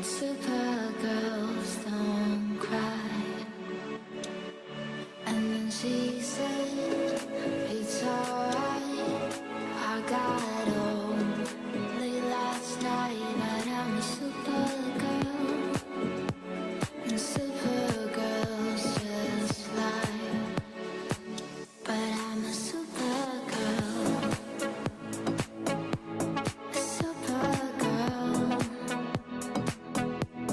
Supergirls don't cry. And then she said, it's alright. I got home late last night, but I'm a supergirl. And supergirls just lie. But I'm a supergirl. A supergirl.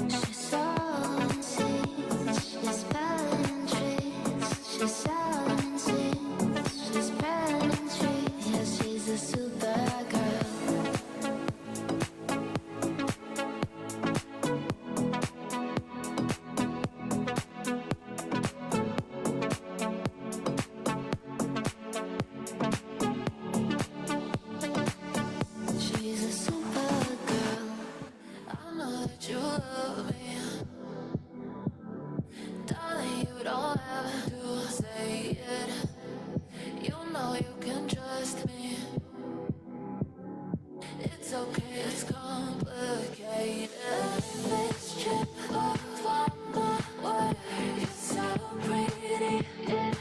She's selling seeds, she's spelling trees. She's selling seeds, she's spelling trees. Yeah, she's a supergirl. She's a supergirl. I know that you love me. Darling, you don't have to say it. You know you can trust me. It's okay, it's complicated. This trip of underwater is so pretty. It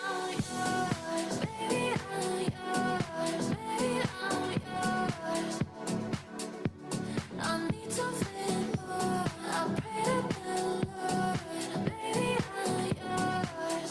I'm yours, baby, I'm yours, baby, I'm yours. I need something more. I pray to the Lord, baby, I'm yours.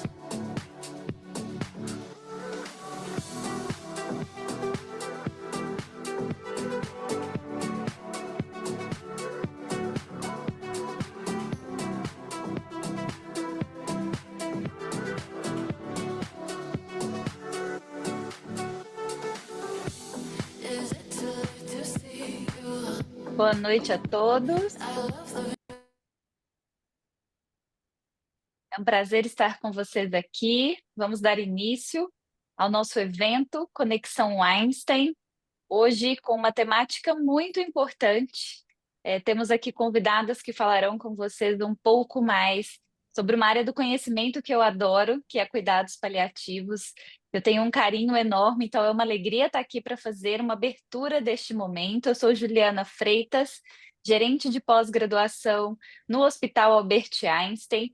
Is it too late to see you? Boa noite a todos. I love the É um prazer estar com vocês aqui. Vamos dar início ao nosso evento Conexão Einstein, hoje com uma temática muito importante. Temos aqui convidadas que falarão com vocês um pouco mais sobre uma área do conhecimento que eu adoro, que é cuidados paliativos. Eu tenho um carinho enorme, então é uma alegria estar aqui para fazer uma abertura deste momento. Eu sou Juliana Freitas, gerente de pós-graduação no Hospital Albert Einstein.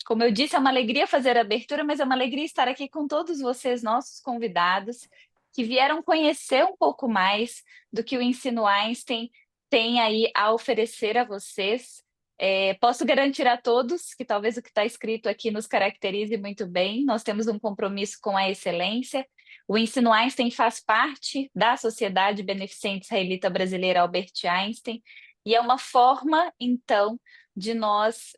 Como eu disse, é uma alegria fazer a abertura, mas é uma alegria estar aqui com todos vocês, nossos convidados, que vieram conhecer um pouco mais do que o Ensino Einstein tem aí a oferecer a vocês. Posso garantir a todos que talvez o que está escrito aqui nos caracterize muito bem. Nós temos um compromisso com a excelência. O Ensino Einstein faz parte da Sociedade Beneficente Israelita Brasileira Albert Einstein e é uma forma, então, de nós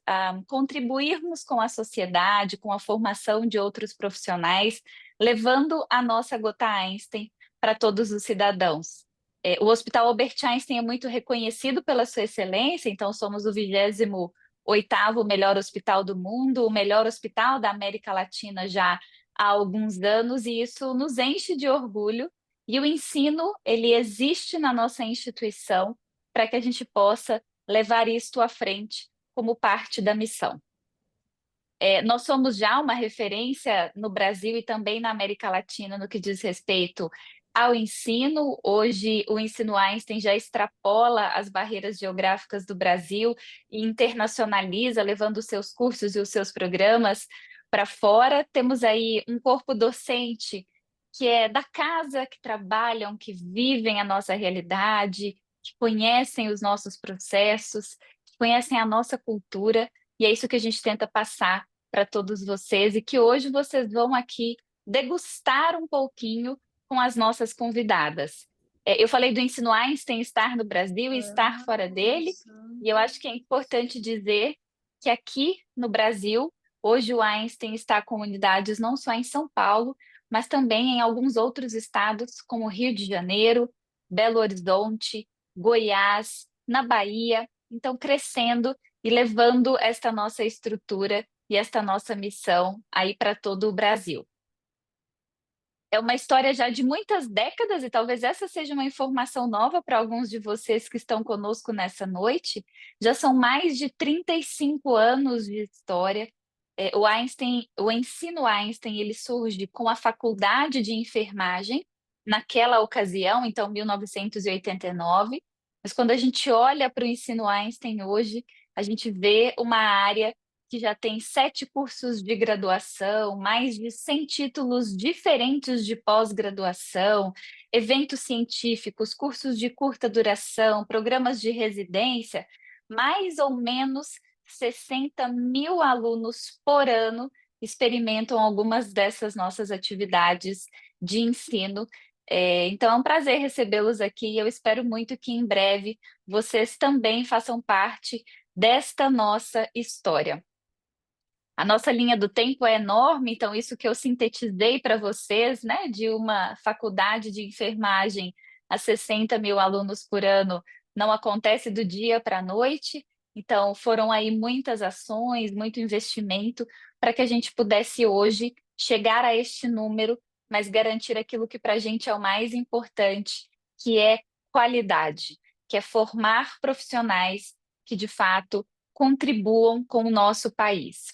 contribuirmos com a sociedade, com a formação de outros profissionais, levando a nossa gota Einstein para todos os cidadãos. O Hospital Albert Einstein é muito reconhecido pela sua excelência, então somos o 28º melhor hospital do mundo, o melhor hospital da América Latina já há alguns anos, e isso nos enche de orgulho. E o ensino, ele existe na nossa instituição para que a gente possa levar isto à frente como parte da missão. Nós somos já uma referência no Brasil e também na América Latina no que diz respeito ao ensino. Hoje, o Ensino Einstein já extrapola as barreiras geográficas do Brasil e internacionaliza, levando os seus cursos e os seus programas para fora. Temos aí um corpo docente que é da casa, que trabalham, que vivem a nossa realidade, que conhecem os nossos processos, que conhecem a nossa cultura, e é isso que a gente tenta passar para todos vocês, e que hoje vocês vão aqui degustar um pouquinho com as nossas convidadas. Eu falei do Ensino Einstein estar no Brasil e estar fora dele, e eu acho que é importante dizer que aqui no Brasil, hoje o Einstein está com unidades não só em São Paulo, mas também em alguns outros estados, como Rio de Janeiro, Belo Horizonte, Goiás, na Bahia, então crescendo e levando esta nossa estrutura e esta nossa missão aí para todo o Brasil. É uma história já de muitas décadas, e talvez essa seja uma informação nova para alguns de vocês que estão conosco nessa noite. Já são mais de 35 anos de história, O ensino Einstein, ele surge com a faculdade de enfermagem, naquela ocasião, então 1989, mas quando a gente olha para o ensino Einstein hoje, a gente vê uma área que já tem 7 cursos de graduação, mais de 100 títulos diferentes de pós-graduação, eventos científicos, cursos de curta duração, programas de residência, mais ou menos 60.000 alunos por ano experimentam algumas dessas nossas atividades de ensino. Então é um prazer recebê-los aqui e eu espero muito que em breve vocês também façam parte desta nossa história. A nossa linha do tempo é enorme, então isso que eu sintetizei para vocês, né, de uma faculdade de enfermagem a 60.000 alunos por ano, não acontece do dia para a noite, então foram aí muitas ações, muito investimento para que a gente pudesse hoje chegar a este número, mas garantir aquilo que para a gente é o mais importante, que é qualidade, que é formar profissionais que de fato contribuam com o nosso país.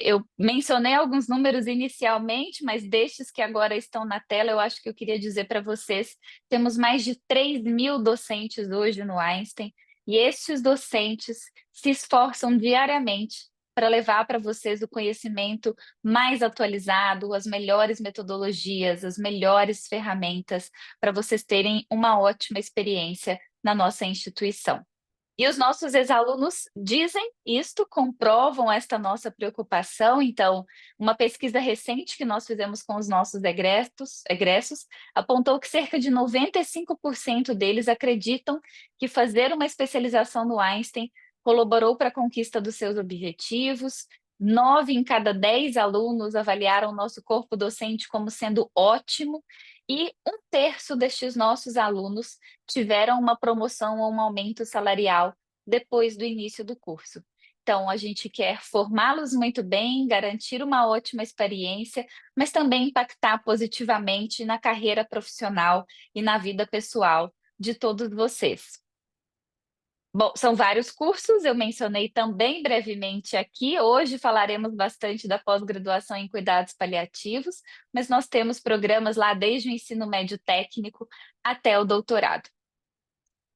Eu mencionei alguns números inicialmente, mas destes que agora estão na tela, eu acho que eu queria dizer para vocês, temos mais de 3.000 docentes hoje no Einstein, e estes docentes se esforçam diariamente para levar para vocês o conhecimento mais atualizado, as melhores metodologias, as melhores ferramentas, para vocês terem uma ótima experiência na nossa instituição. E os nossos ex-alunos dizem isto, comprovam esta nossa preocupação. Então, uma pesquisa recente que nós fizemos com os nossos egressos apontou que cerca de 95% deles acreditam que fazer uma especialização no Einstein colaborou para a conquista dos seus objetivos. 9 em cada 10 alunos avaliaram o nosso corpo docente como sendo ótimo, e 1/3 destes nossos alunos tiveram uma promoção ou um aumento salarial depois do início do curso. Então, a gente quer formá-los muito bem, garantir uma ótima experiência, mas também impactar positivamente na carreira profissional e na vida pessoal de todos vocês. Bom, são vários cursos, eu mencionei também brevemente aqui. Hoje falaremos bastante da pós-graduação em cuidados paliativos, mas nós temos programas lá desde o ensino médio técnico até o doutorado.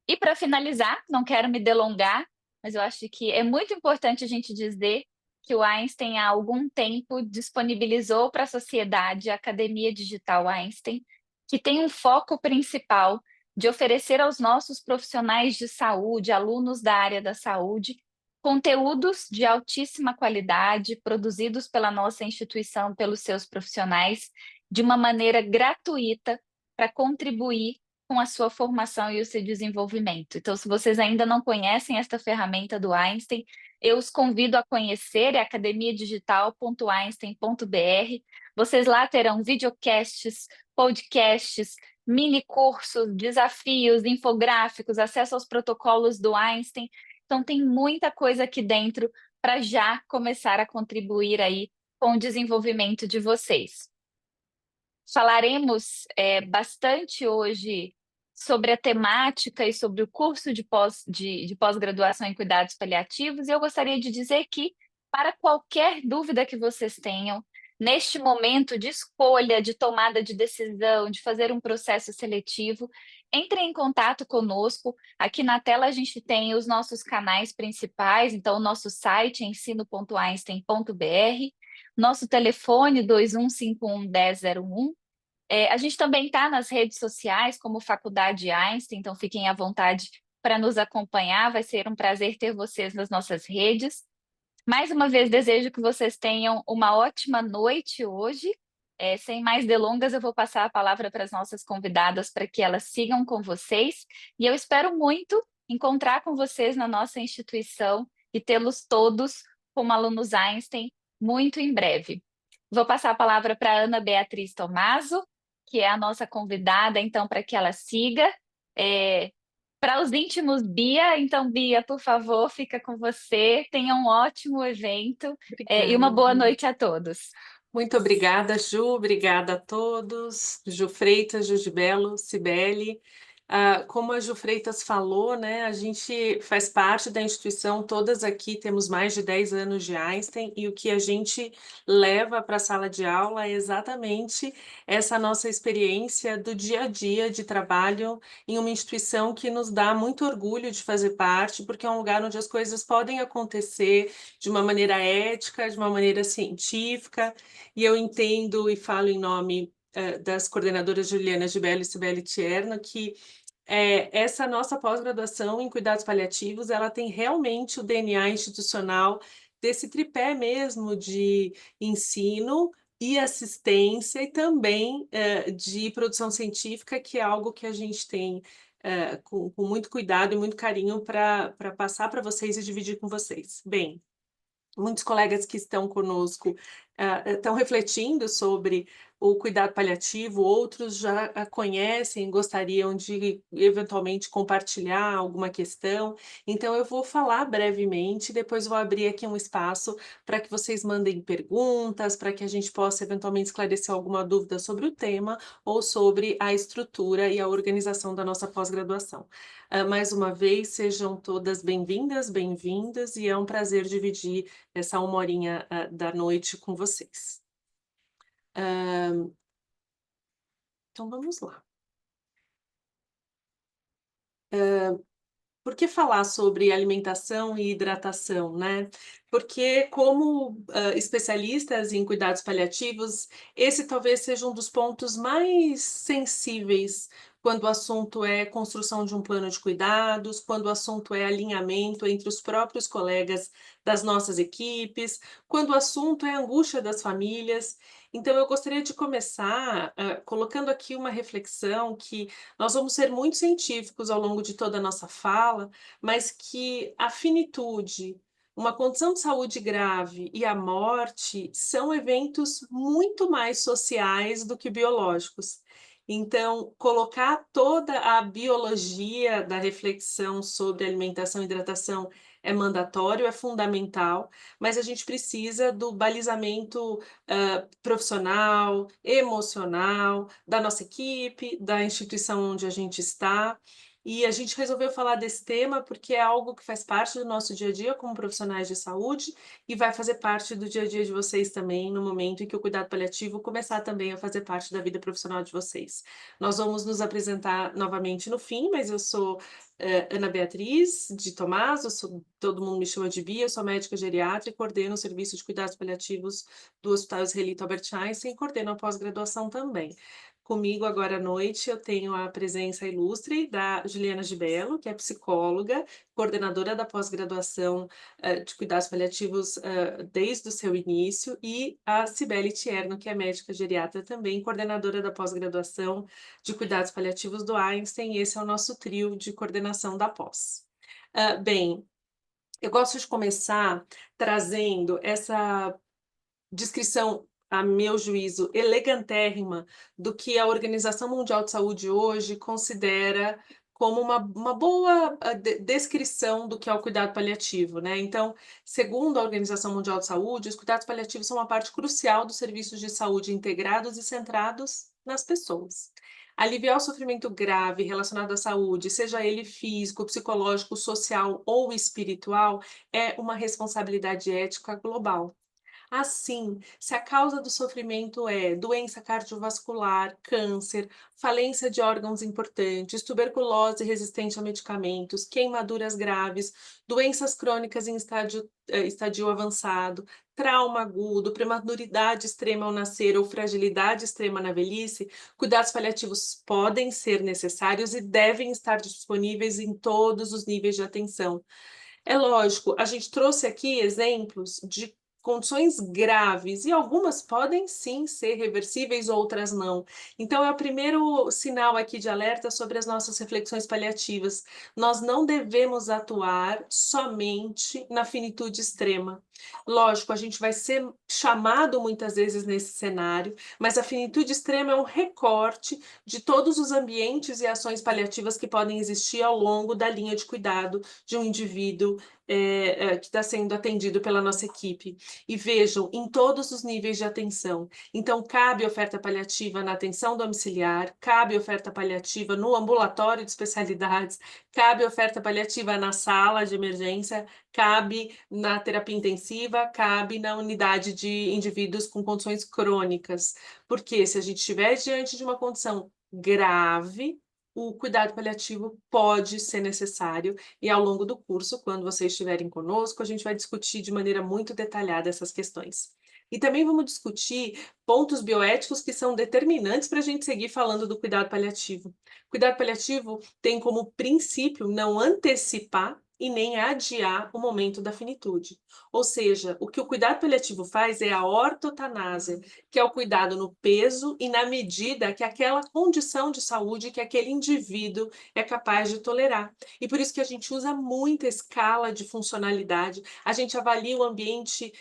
E para finalizar, não quero me delongar, mas eu acho que é muito importante a gente dizer que o Einstein, há algum tempo, disponibilizou para a sociedade a Academia Digital Einstein, que tem um foco principal de oferecer aos nossos profissionais de saúde, alunos da área da saúde, conteúdos de altíssima qualidade, produzidos pela nossa instituição, pelos seus profissionais, de uma maneira gratuita, para contribuir com a sua formação e o seu desenvolvimento. Então, se vocês ainda não conhecem esta ferramenta do Einstein, eu os convido a conhecer, é academiadigital.einstein.br. Vocês lá terão videocasts, podcasts, mini cursos, desafios, infográficos, acesso aos protocolos do Einstein. Então, tem muita coisa aqui dentro para já começar a contribuir aí com o desenvolvimento de vocês. Falaremos bastante hoje sobre a temática e sobre o curso de pós-graduação em cuidados paliativos, e eu gostaria de dizer que, para qualquer dúvida que vocês tenham, neste momento de escolha, de tomada de decisão, de fazer um processo seletivo, entrem em contato conosco. Aqui na tela a gente tem os nossos canais principais, então o nosso site é ensino.einstein.br, nosso telefone 2151 1001. A gente também está nas redes sociais como Faculdade Einstein, então fiquem à vontade para nos acompanhar, vai ser um prazer ter vocês nas nossas redes. Mais uma vez, desejo que vocês tenham uma ótima noite hoje. Sem mais delongas, eu vou passar a palavra para as nossas convidadas para que elas sigam com vocês, e eu espero muito encontrar com vocês na nossa instituição e tê-los todos como alunos Einstein muito em breve. Vou passar a palavra para a Ana Beatriz Tomaso, que é a nossa convidada, então, para que ela siga. Para os íntimos, Bia, então, Bia, por favor, fica com você. Tenha um ótimo evento, e uma boa Obrigada. noite a todos. Muito obrigada, Ju. Obrigada a todos. Ju Freitas, Ju de Belo, Cibele. Como a Ju Freitas falou, né, a gente faz parte da instituição, todas aqui temos mais de 10 anos de Einstein, e o que a gente leva para a sala de aula é exatamente essa nossa experiência do dia a dia de trabalho em uma instituição que nos dá muito orgulho de fazer parte, porque é um lugar onde as coisas podem acontecer de uma maneira ética, de uma maneira científica, e eu entendo e falo em nome das coordenadoras Juliana Gibello e Cibele Tierno, que essa nossa pós-graduação em cuidados paliativos, ela tem realmente o DNA institucional desse tripé mesmo de ensino e assistência e também, de produção científica, que é algo que a gente tem, com muito cuidado e muito carinho para passar para vocês e dividir com vocês. Bem, muitos colegas que estão conosco, estão refletindo sobre o cuidado paliativo, outros já conhecem, gostariam de eventualmente compartilhar alguma questão. Então eu vou falar brevemente, depois vou abrir aqui um espaço para que vocês mandem perguntas, para que a gente possa eventualmente esclarecer alguma dúvida sobre o tema ou sobre a estrutura e a organização da nossa pós-graduação. Mais uma vez, sejam todas bem-vindas, bem-vindas, e é um prazer dividir essa 1 horinha da noite com vocês. Então vamos lá. Por que falar sobre alimentação e hidratação, né? Porque como especialistas em cuidados paliativos, esse talvez seja um dos pontos mais sensíveis quando o assunto é construção de um plano de cuidados, quando o assunto é alinhamento entre os próprios colegas das nossas equipes, quando o assunto é angústia das famílias. Então eu gostaria de começar colocando aqui uma reflexão que nós vamos ser muito científicos ao longo de toda a nossa fala, mas que a finitude, uma condição de saúde grave e a morte são eventos muito mais sociais do que biológicos. Então, colocar toda a biologia da reflexão sobre alimentação e hidratação é mandatório, é fundamental, mas a gente precisa do balizamento profissional, emocional, da nossa equipe, da instituição onde a gente está. E a gente resolveu falar desse tema porque é algo que faz parte do nosso dia a dia como profissionais de saúde e vai fazer parte do dia a dia de vocês também no momento em que o cuidado paliativo começar também a fazer parte da vida profissional de vocês. Nós vamos nos apresentar novamente no fim, mas eu sou Ana Beatriz de Tomás, todo mundo me chama de Bia, eu sou médica geriatra e coordeno o serviço de cuidados paliativos do Hospital Israelita Albert Einstein e coordeno a pós-graduação também. Comigo agora à noite eu tenho a presença ilustre da Juliana Gibello, que é psicóloga, coordenadora da pós-graduação de cuidados paliativos desde o seu início, e a Cibele Tierno, que é médica geriatra também, coordenadora da pós-graduação de cuidados paliativos do Einstein, e esse é o nosso trio de coordenação da pós. Bem, eu gosto de começar trazendo essa descrição, a meu juízo, elegantérrima do que a Organização Mundial de Saúde hoje considera como uma boa descrição do que é o cuidado paliativo, né? Então, segundo a Organização Mundial de Saúde, os cuidados paliativos são uma parte crucial dos serviços de saúde integrados e centrados nas pessoas. Aliviar o sofrimento grave relacionado à saúde, seja ele físico, psicológico, social ou espiritual, é uma responsabilidade ética global. Assim, se a causa do sofrimento é doença cardiovascular, câncer, falência de órgãos importantes, tuberculose resistente a medicamentos, queimaduras graves, doenças crônicas em estadio avançado, trauma agudo, prematuridade extrema ao nascer ou fragilidade extrema na velhice, cuidados paliativos podem ser necessários e devem estar disponíveis em todos os níveis de atenção. É lógico, a gente trouxe aqui exemplos de condições graves e algumas podem sim ser reversíveis, outras não. Então é o primeiro sinal aqui de alerta sobre as nossas reflexões paliativas. Nós não devemos atuar somente na finitude extrema. Lógico, a gente vai ser chamado muitas vezes nesse cenário, mas a finitude extrema é um recorte de todos os ambientes e ações paliativas que podem existir ao longo da linha de cuidado de um indivíduo que está sendo atendido pela nossa equipe. E vejam, em todos os níveis de atenção. Então, cabe oferta paliativa na atenção domiciliar, cabe oferta paliativa no ambulatório de especialidades, cabe oferta paliativa na sala de emergência, cabe na terapia intensiva, cabe na unidade de indivíduos com condições crônicas. Porque se a gente estiver diante de uma condição grave, o cuidado paliativo pode ser necessário, e ao longo do curso, quando vocês estiverem conosco, a gente vai discutir de maneira muito detalhada essas questões. E também vamos discutir pontos bioéticos que são determinantes para a gente seguir falando do cuidado paliativo. Cuidado paliativo tem como princípio não antecipar e nem adiar o momento da finitude. Ou seja, o que o cuidado paliativo faz é a ortotanásia, que é o cuidado no peso e na medida que aquela condição de saúde que aquele indivíduo é capaz de tolerar. E por isso que a gente usa muita escala de funcionalidade, a gente avalia o ambiente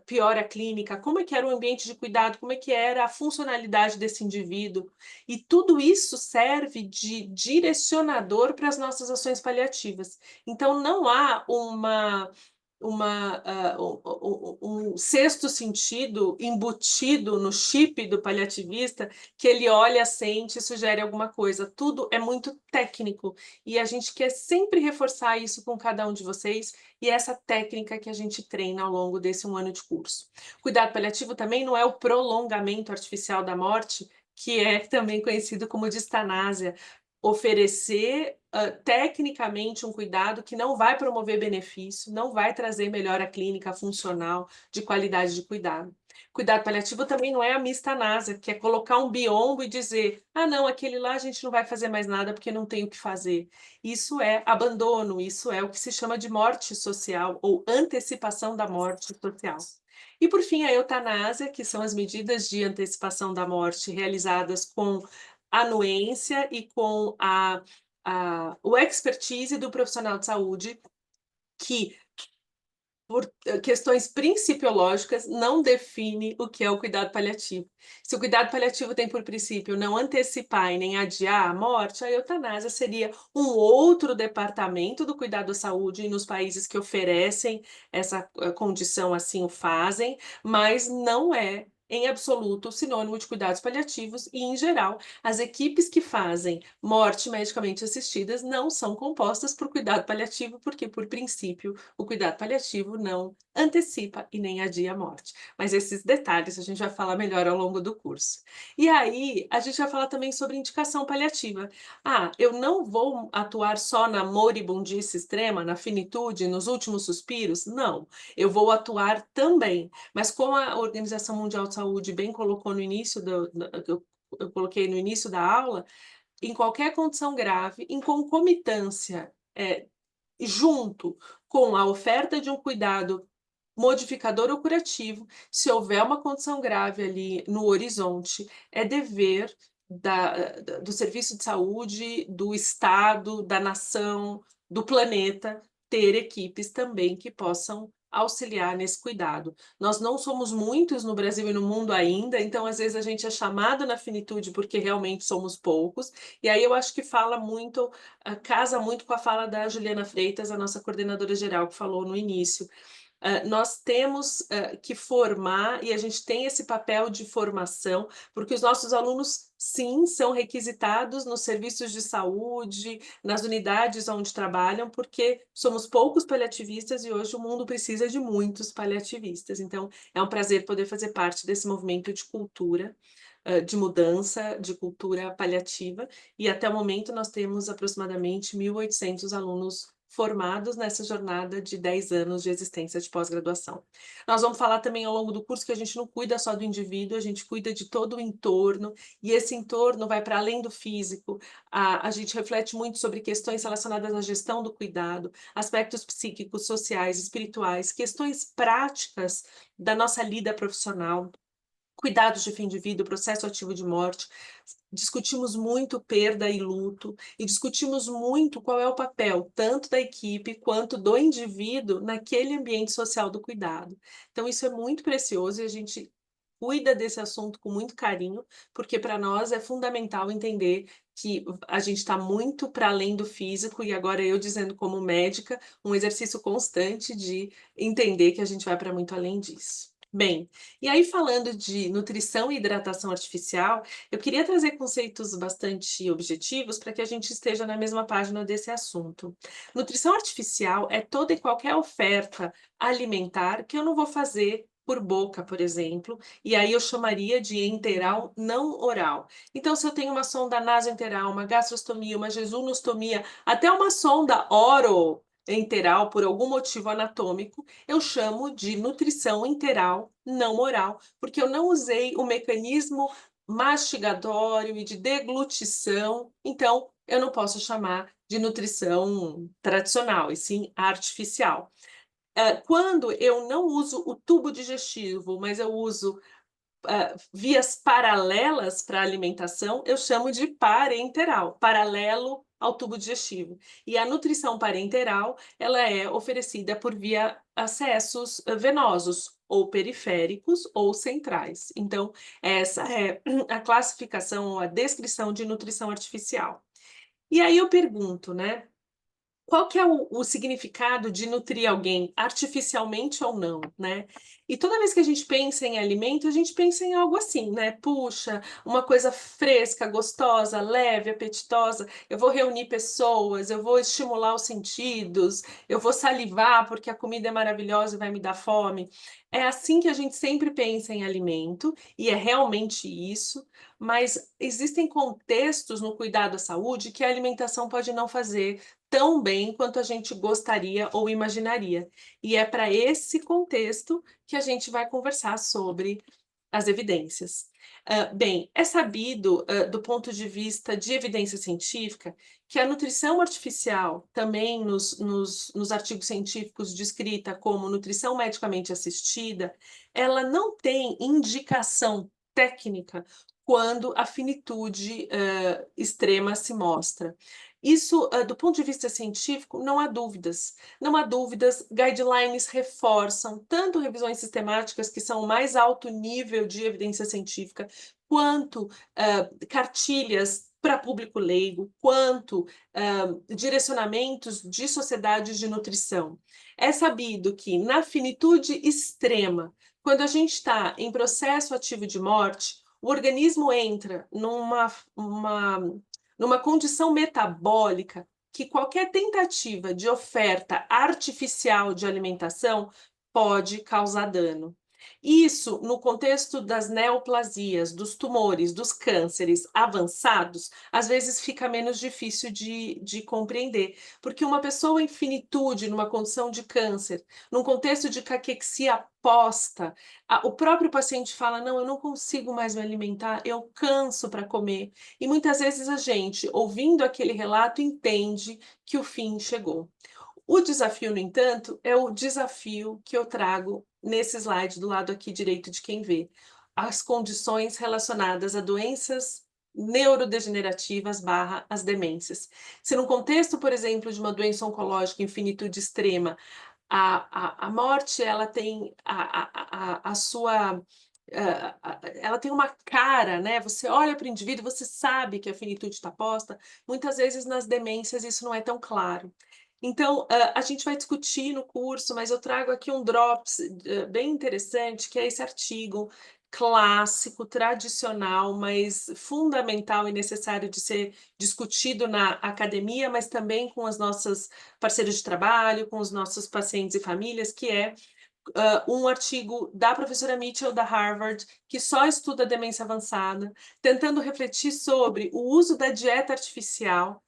piora clínica, como é que era o ambiente de cuidado, como é que era a funcionalidade desse indivíduo, e tudo isso serve de direcionador para as nossas ações paliativas. Então não há um sexto sentido embutido no chip do paliativista que ele olha, sente e sugere alguma coisa. Tudo é muito técnico e a gente quer sempre reforçar isso com cada um de vocês e essa técnica que a gente treina ao longo desse 1 ano de curso. Cuidado paliativo também não é o prolongamento artificial da morte, que é também conhecido como distanásia, oferecer tecnicamente um cuidado que não vai promover benefício, não vai trazer melhora clínica, funcional, de qualidade de cuidado. Cuidado paliativo também não é a mistanásia, que é colocar um biombo e dizer, ah não, aquele lá a gente não vai fazer mais nada porque não tem o que fazer. Isso é abandono, isso é o que se chama de morte social ou antecipação da morte social. E por fim, a eutanásia, que são as medidas de antecipação da morte realizadas com anuência e com o expertise do profissional de saúde, que, por questões principiológicas, não define o que é o cuidado paliativo. Se o cuidado paliativo tem por princípio não antecipar e nem adiar a morte, a eutanásia seria um outro departamento do cuidado à saúde, e nos países que oferecem essa condição assim o fazem, mas não é em absoluto sinônimo de cuidados paliativos e, em geral, as equipes que fazem morte medicamente assistidas não são compostas por cuidado paliativo, porque, por princípio, o cuidado paliativo não antecipa e nem adia a morte. Mas esses detalhes a gente vai falar melhor ao longo do curso. E aí, a gente vai falar também sobre indicação paliativa. Ah, eu não vou atuar só na moribundice extrema, na finitude, nos últimos suspiros? Não, eu vou atuar também. Mas como a Organização Mundial de Saúde bem colocou no início eu coloquei no início da aula, em qualquer condição grave, em concomitância, junto com a oferta de um cuidado modificador ou curativo, se houver uma condição grave ali no horizonte, é dever do serviço de saúde, do Estado, da nação, do planeta, ter equipes também que possam auxiliar nesse cuidado. Nós não somos muitos no Brasil e no mundo ainda, então às vezes a gente é chamado na finitude porque realmente somos poucos, e aí eu acho que fala muito, casa muito com a fala da Juliana Freitas, a nossa coordenadora geral, que falou no início. Nós temos que formar, e a gente tem esse papel de formação, porque os nossos alunos, sim, são requisitados nos serviços de saúde, nas unidades onde trabalham, porque somos poucos paliativistas e hoje o mundo precisa de muitos paliativistas. Então, é um prazer poder fazer parte desse movimento de cultura, de mudança, de cultura paliativa, e até o momento nós temos aproximadamente 1.800 alunos formados nessa jornada de 10 anos de existência de pós-graduação. Nós vamos falar também ao longo do curso que a gente não cuida só do indivíduo, a gente cuida de todo o entorno, e esse entorno vai para além do físico. A gente reflete muito sobre questões relacionadas à gestão do cuidado, aspectos psíquicos, sociais, espirituais, questões práticas da nossa lida profissional, cuidados de fim de vida, o processo ativo de morte. Discutimos muito perda e luto, e discutimos muito qual é o papel tanto da equipe quanto do indivíduo naquele ambiente social do cuidado. Então isso é muito precioso e a gente cuida desse assunto com muito carinho, porque para nós é fundamental entender que a gente está muito para além do físico, e agora eu dizendo como médica, um exercício constante de entender que a gente vai para muito além disso. Bem, e aí falando de nutrição e hidratação artificial, eu queria trazer conceitos bastante objetivos para que a gente esteja na mesma página desse assunto. Nutrição artificial é toda e qualquer oferta alimentar que eu não vou fazer por boca, por exemplo, e aí eu chamaria de enteral não oral. Então, se eu tenho uma sonda nasoenteral, uma gastrostomia, uma jejunostomia, até uma sonda oroenteral por algum motivo anatômico, eu chamo de nutrição enteral não oral, porque eu não usei o mecanismo mastigatório e de deglutição, então eu não posso chamar de nutrição tradicional, e sim artificial. Quando eu não uso o tubo digestivo, mas eu uso vias paralelas para a alimentação, eu chamo de parenteral, paralelo ao tubo digestivo. E a nutrição parenteral, ela é oferecida por via acessos venosos, ou periféricos ou centrais. Então, essa é a classificação ou a descrição de nutrição artificial. E aí eu pergunto, né? Qual que é o significado de nutrir alguém artificialmente ou não, né? E toda vez que a gente pensa em alimento, a gente pensa em algo assim, né? Puxa, uma coisa fresca, gostosa, leve, apetitosa. Eu vou reunir pessoas, eu vou estimular os sentidos, eu vou salivar porque a comida é maravilhosa e vai me dar fome. É assim que a gente sempre pensa em alimento, e é realmente isso, mas existem contextos no cuidado à saúde que a alimentação pode não fazer tão bem quanto a gente gostaria ou imaginaria. E é para esse contexto que a gente vai conversar sobre as evidências. Bem, é sabido, do ponto de vista de evidência científica, que a nutrição artificial, também nos artigos científicos descrita como nutrição medicamente assistida, ela não tem indicação técnica quando a finitude, extrema se mostra. Isso, do ponto de vista científico, não há dúvidas. Não há dúvidas, guidelines reforçam tanto revisões sistemáticas, que são o mais alto nível de evidência científica, quanto cartilhas para público leigo, quanto direcionamentos de sociedades de nutrição. É sabido que, na finitude extrema, quando a gente está em processo ativo de morte, o organismo entra numa condição metabólica que qualquer tentativa de oferta artificial de alimentação pode causar dano. Isso, no contexto das neoplasias, dos tumores, dos cânceres avançados, às vezes fica menos difícil de compreender, porque uma pessoa em finitude, numa condição de câncer, num contexto de caquexia posta, o próprio paciente fala: não, eu não consigo mais me alimentar, eu canso para comer. E muitas vezes a gente, ouvindo aquele relato, entende que o fim chegou. O desafio, no entanto, é o desafio que eu trago nesse slide do lado aqui direito de quem vê. As condições relacionadas a doenças neurodegenerativas / as demências. Se no contexto, por exemplo, de uma doença oncológica em finitude extrema, a morte ela tem a sua ela tem uma cara, né? Você olha para o indivíduo, você sabe que a finitude está posta. Muitas vezes nas demências isso não é tão claro. Então, a gente vai discutir no curso, mas eu trago aqui um drops bem interessante, que é esse artigo clássico, tradicional, mas fundamental e necessário de ser discutido na academia, mas também com as nossas parceiros de trabalho, com os nossos pacientes e famílias, que é um artigo da professora Mitchell, da Harvard, que só estuda demência avançada, tentando refletir sobre o uso da dieta artificial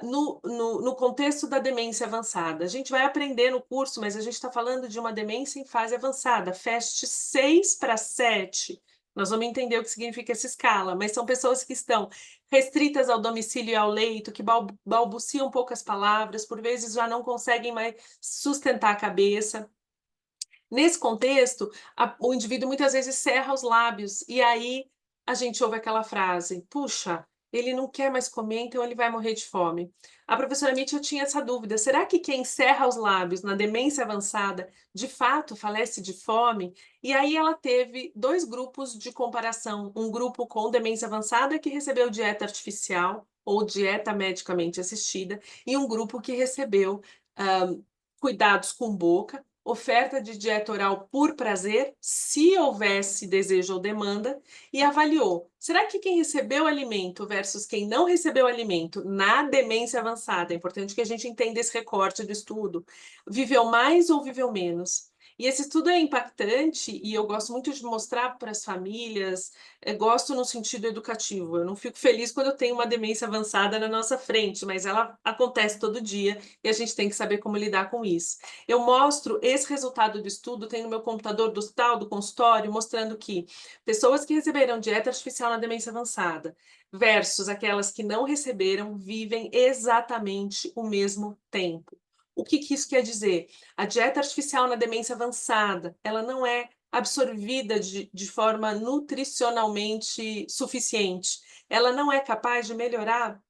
no contexto da demência avançada. A gente vai aprender no curso, mas a gente está falando de uma demência em fase avançada, FAST 6/7. Nós vamos entender o que significa essa escala, mas são pessoas que estão restritas ao domicílio e ao leito, que balbuciam poucas palavras, por vezes já não conseguem mais sustentar a cabeça. Nesse contexto, o indivíduo muitas vezes cerra os lábios, e aí a gente ouve aquela frase: puxa, ele não quer mais comer, então ele vai morrer de fome. A professora Mitchell tinha essa dúvida: será que quem cerra os lábios na demência avançada de fato falece de fome? E aí ela teve 2 grupos de comparação, um grupo com demência avançada que recebeu dieta artificial ou dieta medicamente assistida, e um grupo que recebeu, cuidados com boca, oferta de dieta oral por prazer, se houvesse desejo ou demanda, e avaliou: será que quem recebeu alimento versus quem não recebeu alimento na demência avançada, é importante que a gente entenda esse recorte do estudo, viveu mais ou viveu menos? E esse estudo é impactante e eu gosto muito de mostrar para as famílias, gosto no sentido educativo. Eu não fico feliz quando eu tenho uma demência avançada na nossa frente, mas ela acontece todo dia e a gente tem que saber como lidar com isso. Eu mostro esse resultado do estudo, tem no meu computador do hospital, do consultório, mostrando que pessoas que receberam dieta artificial na demência avançada versus aquelas que não receberam vivem exatamente o mesmo tempo. O que isso quer dizer? A dieta artificial na demência avançada, ela não é absorvida de forma nutricionalmente suficiente. Ela não é capaz de melhorar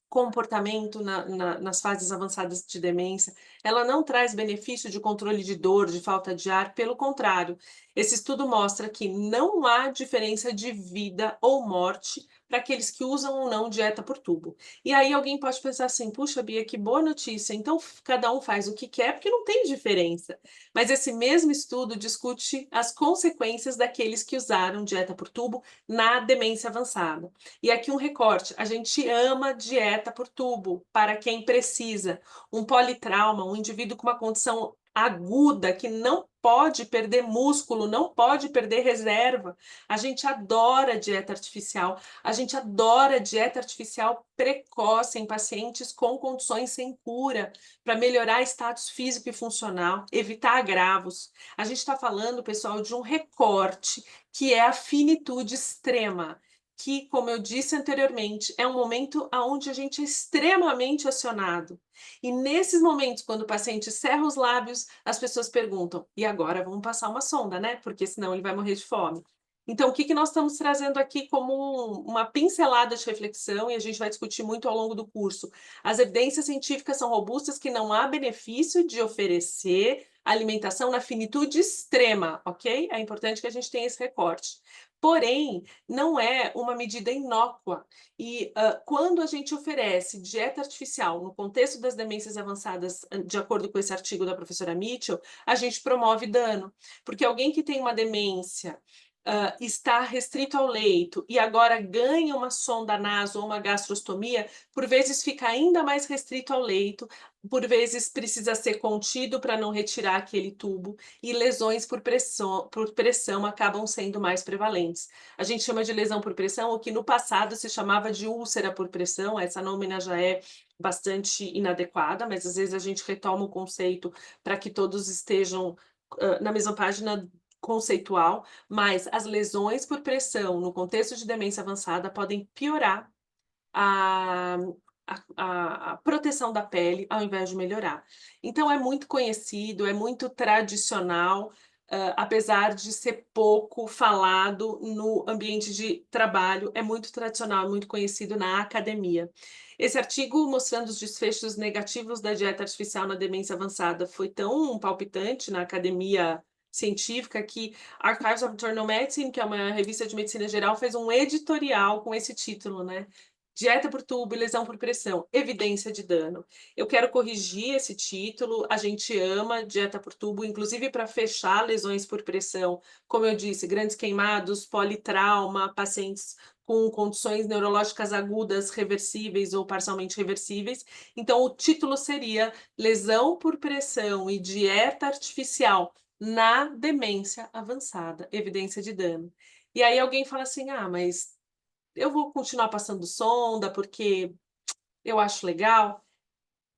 comportamento nas fases avançadas de demência, ela não traz benefício de controle de dor, de falta de ar, pelo contrário, esse estudo mostra que não há diferença de vida ou morte para aqueles que usam ou não dieta por tubo. E aí alguém pode pensar assim: puxa, Bia, que boa notícia, então cada um faz o que quer, porque não tem diferença. Mas esse mesmo estudo discute as consequências daqueles que usaram dieta por tubo na demência avançada. E aqui um recorte: a gente ama dieta por tubo para quem precisa. Um politrauma, um indivíduo com uma condição aguda que não pode perder músculo, não pode perder reserva. A gente adora dieta artificial, a gente adora dieta artificial precoce em pacientes com condições sem cura, para melhorar status físico e funcional, evitar agravos. A gente está falando, pessoal, de um recorte que é a finitude extrema, que, como eu disse anteriormente, é um momento onde a gente é extremamente acionado. E nesses momentos, quando o paciente cerra os lábios, as pessoas perguntam: e agora vamos passar uma sonda, né? Porque senão ele vai morrer de fome. Então, o que nós estamos trazendo aqui como uma pincelada de reflexão, e a gente vai discutir muito ao longo do curso? As evidências científicas são robustas que não há benefício de oferecer alimentação na finitude extrema, ok? É importante que a gente tenha esse recorte. Porém, não é uma medida inócua. E quando a gente oferece dieta artificial no contexto das demências avançadas, de acordo com esse artigo da professora Mitchell, a gente promove dano. Porque alguém que tem uma demência está restrito ao leito e agora ganha uma sonda naso ou uma gastrostomia, por vezes fica ainda mais restrito ao leito, por vezes precisa ser contido para não retirar aquele tubo, e lesões por pressão acabam sendo mais prevalentes. A gente chama de lesão por pressão o que no passado se chamava de úlcera por pressão, essa nômina já é bastante inadequada, mas às vezes a gente retoma o conceito para que todos estejam na mesma página conceitual, mas as lesões por pressão no contexto de demência avançada podem piorar a, a proteção da pele ao invés de melhorar. Então é muito conhecido, é muito tradicional, apesar de ser pouco falado no ambiente de trabalho, é muito tradicional, é muito conhecido na academia. Esse artigo mostrando os desfechos negativos da dieta artificial na demência avançada foi tão palpitante na academia científica que Archives of Internal Medicine, que é uma revista de medicina geral, fez um editorial com esse título, né? Dieta por tubo e lesão por pressão, evidência de dano. Eu quero corrigir esse título, a gente ama dieta por tubo, inclusive para fechar lesões por pressão, como eu disse, grandes queimados, politrauma, pacientes com condições neurológicas agudas, reversíveis ou parcialmente reversíveis. Então, o título seria lesão por pressão e dieta artificial na demência avançada, evidência de dano. E aí alguém fala assim: ah, mas eu vou continuar passando sonda porque eu acho legal.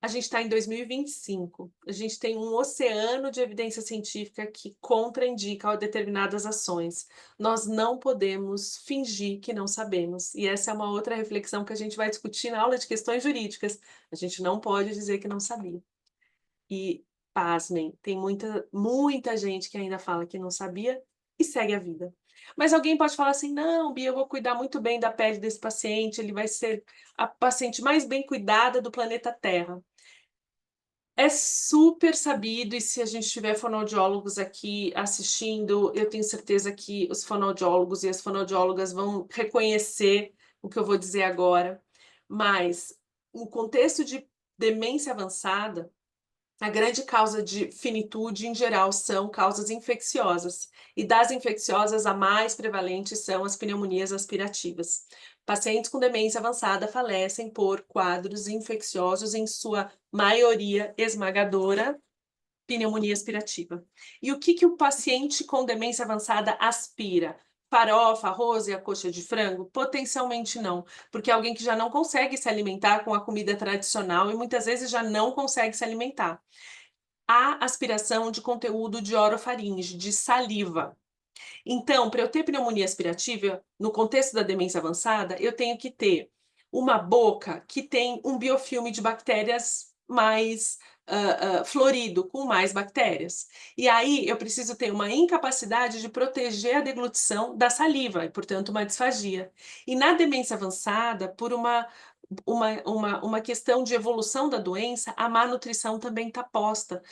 A gente está em 2025. A gente tem um oceano de evidência científica que contraindica determinadas ações. Nós não podemos fingir que não sabemos. E essa é uma outra reflexão que a gente vai discutir na aula de questões jurídicas. A gente não pode dizer que não sabia. E, pasmem, tem muita gente que ainda fala que não sabia e segue a vida. Mas alguém pode falar assim: "Não, Bia, eu vou cuidar muito bem da pele desse paciente, ele vai ser a paciente mais bem cuidada do planeta Terra". É super sabido, e se a gente tiver fonoaudiólogos aqui assistindo, eu tenho certeza que os fonoaudiólogos e as fonoaudiólogas vão reconhecer o que eu vou dizer agora, mas no contexto de demência avançada, a grande causa de finitude, em geral, são causas infecciosas, e das infecciosas, a mais prevalente são as pneumonias aspirativas. Pacientes com demência avançada falecem por quadros infecciosos, em sua maioria esmagadora, pneumonia aspirativa. E o que o paciente com demência avançada aspira? Farofa, arroz e a coxa de frango? Potencialmente não, porque é alguém que já não consegue se alimentar com a comida tradicional e muitas vezes já não consegue se alimentar. Há aspiração de conteúdo de orofaringe, de saliva. Então, para eu ter pneumonia aspirativa, no contexto da demência avançada, eu tenho que ter uma boca que tem um biofilme de bactérias mais florido, com mais bactérias. E aí eu preciso ter uma incapacidade de proteger a deglutição da saliva, e, portanto, uma disfagia. E na demência avançada, por uma questão de evolução da doença, a má nutrição também está posta.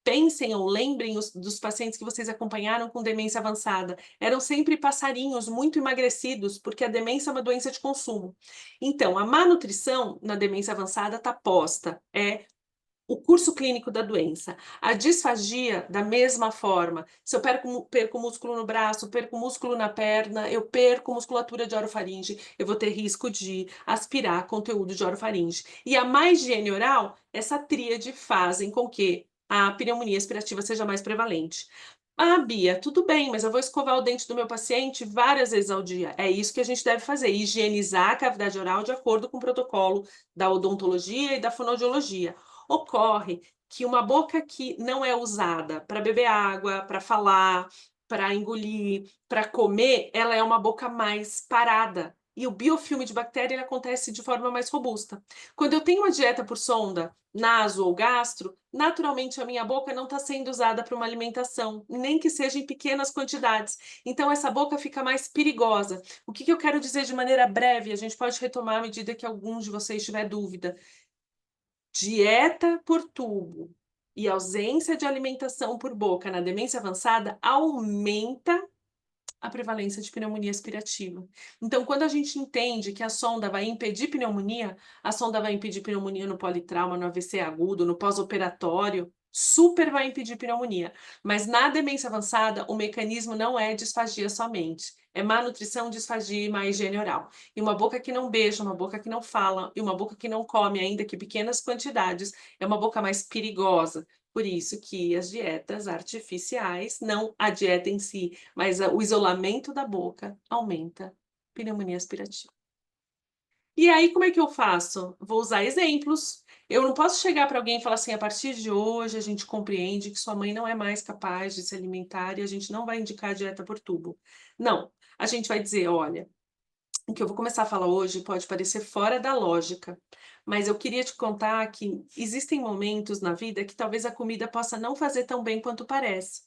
Pensem ou lembrem dos pacientes que vocês acompanharam com demência avançada. Eram sempre passarinhos muito emagrecidos, porque a demência é uma doença de consumo. Então, a má nutrição na demência avançada está posta. É o curso clínico da doença. A disfagia, da mesma forma. Se eu perco músculo no braço, perco músculo na perna, eu perco musculatura de orofaringe, eu vou ter risco de aspirar conteúdo de orofaringe. E a má higiene oral, essa tríade fazem com que a pneumonia aspirativa seja mais prevalente. Ah, Bia, tudo bem, mas eu vou escovar o dente do meu paciente várias vezes ao dia. É isso que a gente deve fazer, higienizar a cavidade oral de acordo com o protocolo da odontologia e da fonoaudiologia. Ocorre que uma boca que não é usada para beber água, para falar, para engolir, para comer, ela é uma boca mais parada. E o biofilme de bactéria ele acontece de forma mais robusta. Quando eu tenho uma dieta por sonda, naso ou gastro, naturalmente a minha boca não está sendo usada para uma alimentação, nem que seja em pequenas quantidades. Então essa boca fica mais perigosa. O que eu quero dizer de maneira breve, a gente pode retomar à medida que alguns de vocês tiver dúvida. Dieta por tubo e ausência de alimentação por boca na demência avançada aumenta a prevalência de pneumonia aspirativa. Então, quando a gente entende que a sonda vai impedir pneumonia, a sonda vai impedir pneumonia no politrauma, no AVC agudo, no pós-operatório, super vai impedir pneumonia. Mas na demência avançada, o mecanismo não é disfagia somente. É má nutrição, disfagia e má higiene oral. E uma boca que não beija, uma boca que não fala, e uma boca que não come, ainda que pequenas quantidades, é uma boca mais perigosa. Por isso que as dietas artificiais, não a dieta em si, mas o isolamento da boca aumenta pneumonia aspirativa. E aí, como é que eu faço? Vou usar exemplos. Eu não posso chegar para alguém e falar assim: a partir de hoje a gente compreende que sua mãe não é mais capaz de se alimentar e a gente não vai indicar dieta por tubo. Não, a gente vai dizer: olha, o que eu vou começar a falar hoje pode parecer fora da lógica, mas eu queria te contar que existem momentos na vida que talvez a comida possa não fazer tão bem quanto parece.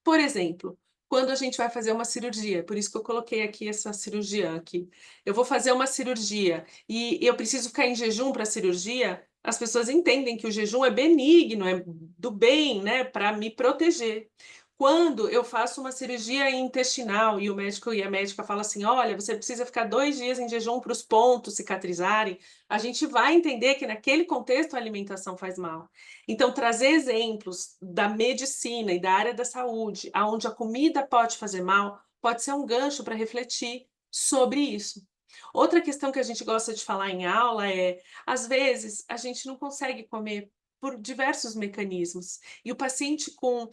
Por exemplo, quando a gente vai fazer uma cirurgia, por isso que eu coloquei aqui essa cirurgiã aqui. Eu vou fazer uma cirurgia e eu preciso ficar em jejum para a cirurgia, as pessoas entendem que o jejum é benigno, é do bem, né, para me proteger. Quando eu faço uma cirurgia intestinal e o médico e a médica falam assim: olha, você precisa ficar 2 dias em jejum para os pontos cicatrizarem, a gente vai entender que naquele contexto a alimentação faz mal. Então, trazer exemplos da medicina e da área da saúde, aonde a comida pode fazer mal, pode ser um gancho para refletir sobre isso. Outra questão que a gente gosta de falar em aula é, às vezes, a gente não consegue comer por diversos mecanismos. E o paciente com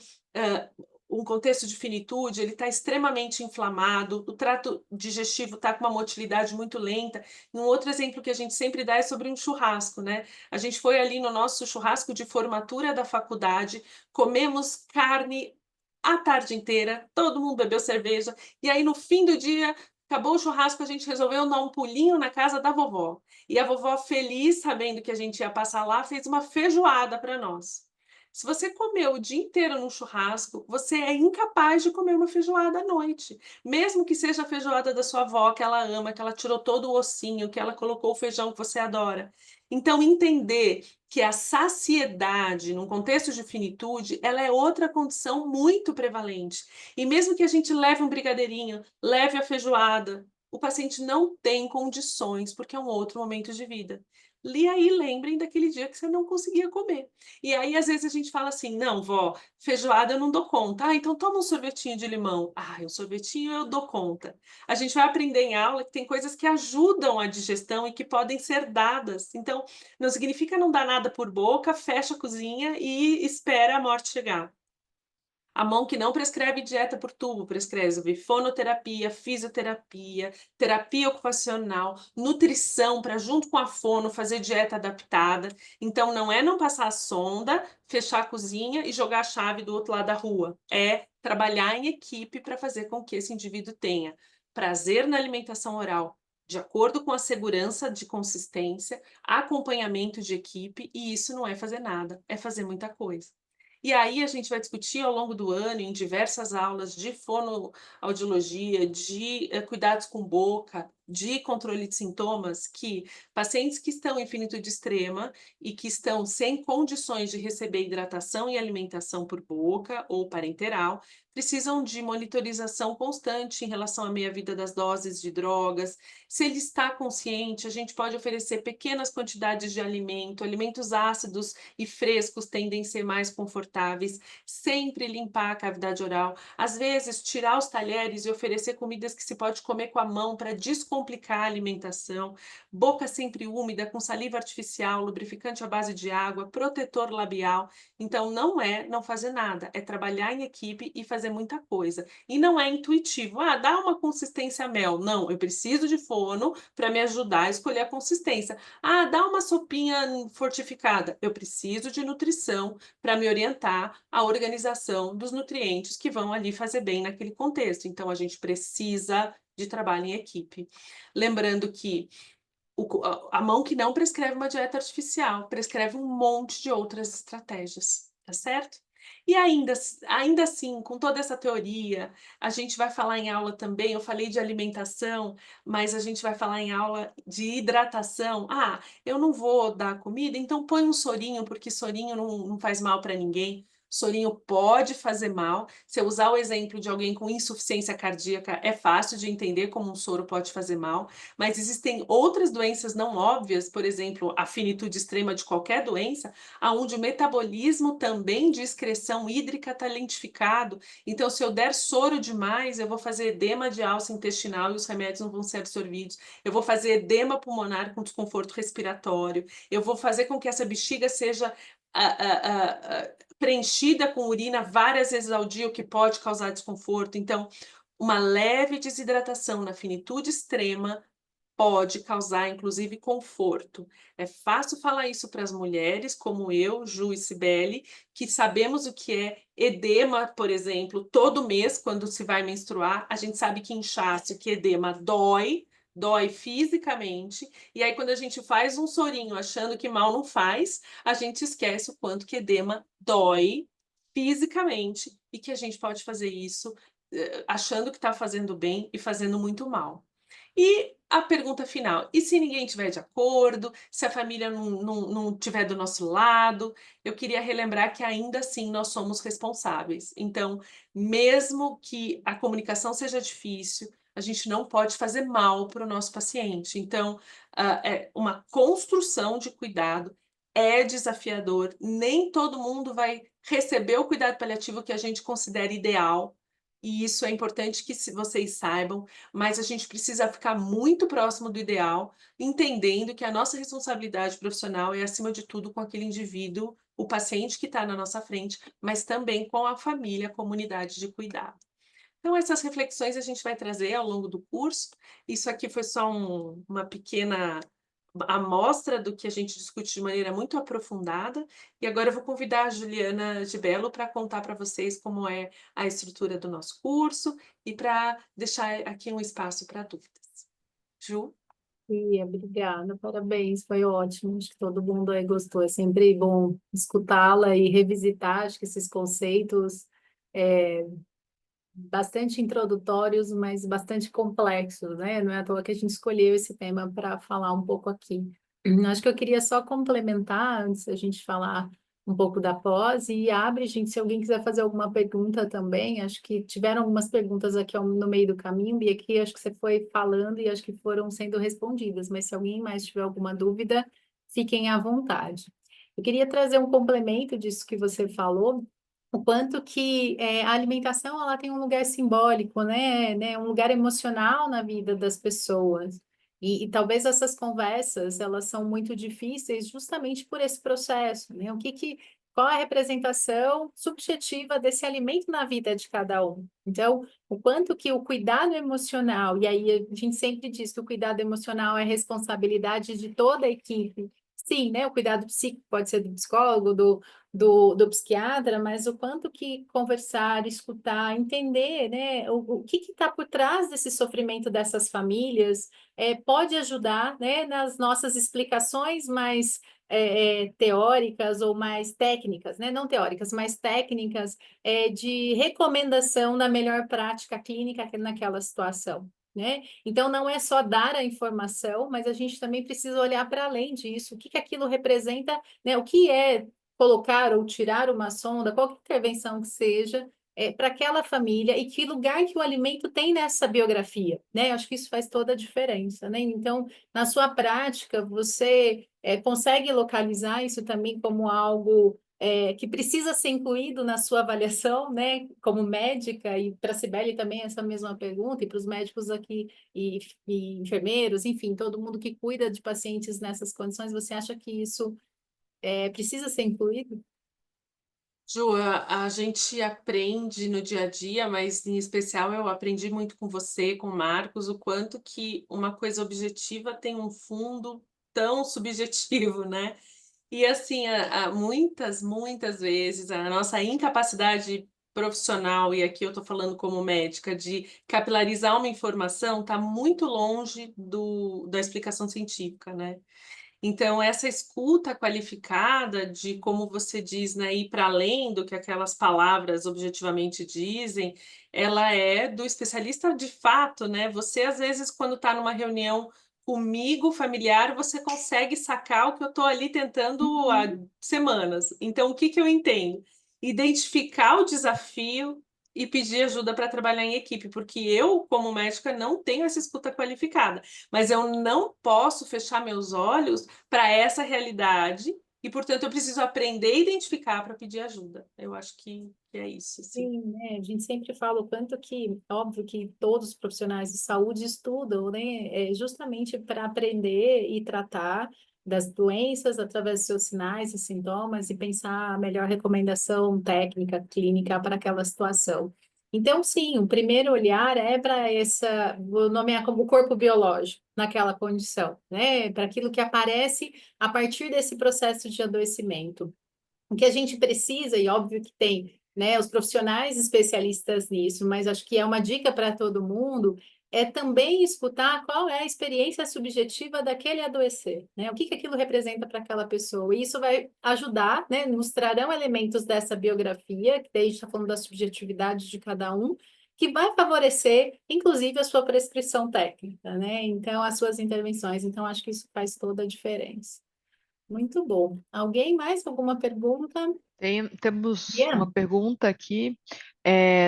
um contexto de finitude, ele está extremamente inflamado, o trato digestivo está com uma motilidade muito lenta. E um outro exemplo que a gente sempre dá é sobre um churrasco, né? A gente foi ali no nosso churrasco de formatura da faculdade, comemos carne a tarde inteira, todo mundo bebeu cerveja, e aí no fim do dia, acabou o churrasco, a gente resolveu dar um pulinho na casa da vovó. E a vovó, feliz, sabendo que a gente ia passar lá, fez uma feijoada para nós. Se você comeu o dia inteiro num churrasco, você é incapaz de comer uma feijoada à noite, mesmo que seja a feijoada da sua avó, que ela ama, que ela tirou todo o ossinho, que ela colocou o feijão que você adora. Então entender que a saciedade, num contexto de finitude, ela é outra condição muito prevalente. E mesmo que a gente leve um brigadeirinho, leve a feijoada, o paciente não tem condições, porque é um outro momento de vida. E aí lembrem daquele dia que você não conseguia comer. E aí, às vezes, a gente fala assim: "Não, vó, feijoada eu não dou conta". "Ah, então toma um sorvetinho de limão". "Ah, o sorvetinho eu dou conta". A gente vai aprender em aula que tem coisas que ajudam a digestão e que podem ser dadas. Então, não significa não dar nada por boca, fecha a cozinha e espera a morte chegar. A mão que não prescreve dieta por tubo, prescreve fonoterapia, fisioterapia, terapia ocupacional, nutrição para junto com a fono fazer dieta adaptada. Então não é não passar a sonda, fechar a cozinha e jogar a chave do outro lado da rua. É trabalhar em equipe para fazer com que esse indivíduo tenha prazer na alimentação oral, de acordo com a segurança de consistência, acompanhamento de equipe, e isso não é fazer nada, é fazer muita coisa. E aí a gente vai discutir ao longo do ano, em diversas aulas de fonoaudiologia, de cuidados com boca, de controle de sintomas, que pacientes que estão em finitude extrema e que estão sem condições de receber hidratação e alimentação por boca ou parenteral, precisam de monitorização constante em relação à meia-vida das doses de drogas. Se ele está consciente, a gente pode oferecer pequenas quantidades de alimento, alimentos ácidos e frescos tendem a ser mais confortáveis, sempre limpar a cavidade oral, às vezes tirar os talheres e oferecer comidas que se pode comer com a mão para descomplicar a alimentação, boca sempre úmida, com saliva artificial, lubrificante à base de água, protetor labial. Então não é não fazer nada, é trabalhar em equipe e fazer muita coisa. E não é intuitivo, ah, dá uma consistência mel. Não, eu preciso de fono para me ajudar a escolher a consistência. Ah, dá uma sopinha fortificada. Eu preciso de nutrição para me orientar a organização dos nutrientes que vão ali fazer bem naquele contexto. Então, a gente precisa de trabalho em equipe. Lembrando que a mão que não prescreve uma dieta artificial, prescreve um monte de outras estratégias, tá certo? E ainda assim, com toda essa teoria, a gente vai falar em aula também, eu falei de alimentação, mas a gente vai falar em aula de hidratação. Ah, eu não vou dar comida, então põe um sorinho, porque sorinho não faz mal para ninguém. Sorinho pode fazer mal. Se eu usar o exemplo de alguém com insuficiência cardíaca, é fácil de entender como um soro pode fazer mal, mas existem outras doenças não óbvias, por exemplo, a finitude extrema de qualquer doença, aonde o metabolismo também de excreção hídrica está lentificado. Então, se eu der soro demais, eu vou fazer edema de alça intestinal e os remédios não vão ser absorvidos. Eu vou fazer edema pulmonar com desconforto respiratório. Eu vou fazer com que essa bexiga seja preenchida com urina várias vezes ao dia, o que pode causar desconforto. Então, uma leve desidratação na finitude extrema pode causar, inclusive, conforto. É fácil falar isso para as mulheres, como eu, Ju e Cibele, que sabemos o que é edema, por exemplo, todo mês, quando se vai menstruar, a gente sabe que inchaço, que edema dói fisicamente, e aí quando a gente faz um sorinho achando que mal não faz, a gente esquece o quanto que edema dói fisicamente e que a gente pode fazer isso achando que está fazendo bem e fazendo muito mal. E a pergunta final: e se ninguém estiver de acordo, se a família não estiver do nosso lado? Eu queria relembrar que ainda assim nós somos responsáveis. Então, mesmo que a comunicação seja difícil, a gente não pode fazer mal para o nosso paciente. Então, é uma construção de cuidado, é desafiador, nem todo mundo vai receber o cuidado paliativo que a gente considera ideal, e isso é importante que vocês saibam, mas a gente precisa ficar muito próximo do ideal, entendendo que a nossa responsabilidade profissional é, acima de tudo, com aquele indivíduo, o paciente que está na nossa frente, mas também com a família, a comunidade de cuidado. Então, essas reflexões a gente vai trazer ao longo do curso. Isso aqui foi só uma pequena amostra do que a gente discute de maneira muito aprofundada. E agora eu vou convidar a Juliana Gibello para contar para vocês como é a estrutura do nosso curso e para deixar aqui um espaço para dúvidas. Ju? Sim, obrigada, parabéns, foi ótimo. Acho que todo mundo aí gostou. É sempre bom escutá-la e revisitar, acho que esses conceitos é, bastante introdutórios, mas bastante complexos, né? Não é à toa que a gente escolheu esse tema para falar um pouco aqui. Acho que eu queria só complementar, antes da gente falar um pouco da pós, e abre, gente, se alguém quiser fazer alguma pergunta também, acho que tiveram algumas perguntas aqui no meio do caminho, e aqui acho que você foi falando e acho que foram sendo respondidas, mas se alguém mais tiver alguma dúvida, fiquem à vontade. Eu queria trazer um complemento disso que você falou, o quanto que a alimentação ela tem um lugar simbólico, né, um lugar emocional na vida das pessoas. E talvez essas conversas elas são muito difíceis justamente por esse processo, né? Qual a representação subjetiva desse alimento na vida de cada um? Então, o quanto que o cuidado emocional, e aí a gente sempre diz que o cuidado emocional é responsabilidade de toda a equipe. Sim, né? O cuidado psíquico pode ser do psicólogo, do psiquiatra, mas o quanto que conversar, escutar, entender, né, o que está por trás desse sofrimento dessas famílias, pode ajudar, né, nas nossas explicações mais teóricas ou mais técnicas, né, não teóricas, mas técnicas, de recomendação da melhor prática clínica naquela situação. Né? Então, não é só dar a informação, mas a gente também precisa olhar para além disso. O que aquilo representa, né? O que é colocar ou tirar uma sonda, qualquer intervenção que seja, para aquela família e que lugar que o alimento tem nessa biografia, né? Acho que isso faz toda a diferença, né? Então, na sua prática, você consegue localizar isso também como algo que precisa ser incluído na sua avaliação, né? Como médica, e para a Cibele também essa mesma pergunta, e para os médicos aqui e enfermeiros, enfim, todo mundo que cuida de pacientes nessas condições, você acha que isso precisa ser incluído? Ju, a gente aprende no dia a dia, mas em especial eu aprendi muito com você, com o Marcos, o quanto que uma coisa objetiva tem um fundo tão subjetivo, né? E assim, muitas vezes a nossa incapacidade profissional, e aqui eu estou falando como médica, de capilarizar uma informação está muito longe da explicação científica, né? Então, essa escuta qualificada de, como você diz, né, ir para além do que aquelas palavras objetivamente dizem, ela é do especialista de fato, né? Você, às vezes, quando está numa reunião comigo, familiar, você consegue sacar o que eu estou ali tentando há Uhum. semanas. Então, o que que eu entendo? Identificar o desafio e pedir ajuda para trabalhar em equipe, porque eu, como médica, não tenho essa escuta qualificada, mas eu não posso fechar meus olhos para essa realidade e, portanto, eu preciso aprender a identificar para pedir ajuda. Eu acho que é isso, assim. Sim, né? A gente sempre fala o quanto que, óbvio que todos os profissionais de saúde estudam, né? Justamente para aprender e tratar das doenças através dos seus sinais e sintomas e pensar a melhor recomendação técnica, clínica para aquela situação. Então, sim, o primeiro olhar é para vou nomear como o corpo biológico naquela condição, né? Para aquilo que aparece a partir desse processo de adoecimento. O que a gente precisa, e óbvio que tem, né, os profissionais especialistas nisso, mas acho que é uma dica para todo mundo, é também escutar qual é a experiência subjetiva daquele adoecer, né? O que aquilo representa para aquela pessoa. E isso vai ajudar, né? Nos trarão elementos dessa biografia, que daí a gente está falando da subjetividade de cada um, que vai favorecer, inclusive, a sua prescrição técnica, né? Então, as suas intervenções. Então, acho que isso faz toda a diferença. Muito bom. Alguém mais? Alguma pergunta? Temos uma Yeah. pergunta aqui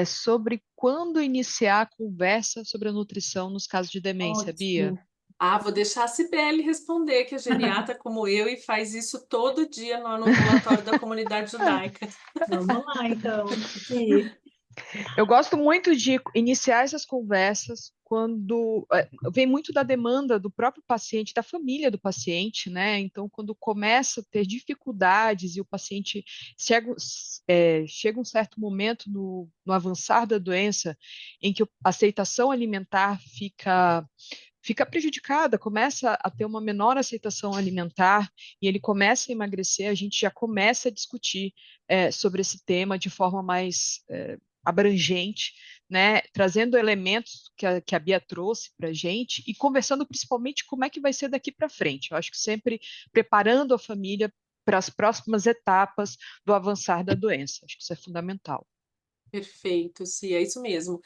sobre quando iniciar a conversa sobre a nutrição nos casos de demência, Bia. Ótimo. Ah, vou deixar a Cibele responder, que é geriatra como eu e faz isso todo dia no ambulatório da comunidade judaica. Vamos lá, então. Sim. Eu gosto muito de iniciar essas conversas quando vem muito da demanda do próprio paciente, da família do paciente, né? Então, quando começa a ter dificuldades e o paciente chega um certo momento no avançar da doença em que a aceitação alimentar fica prejudicada, começa a ter uma menor aceitação alimentar e ele começa a emagrecer, a gente já começa a discutir sobre esse tema de forma mais abrangente, né, trazendo elementos que a Bia trouxe para a gente e conversando principalmente como é que vai ser daqui para frente. Eu acho que sempre preparando a família para as próximas etapas do avançar da doença. Acho que isso é fundamental. Perfeito, sim, é isso mesmo.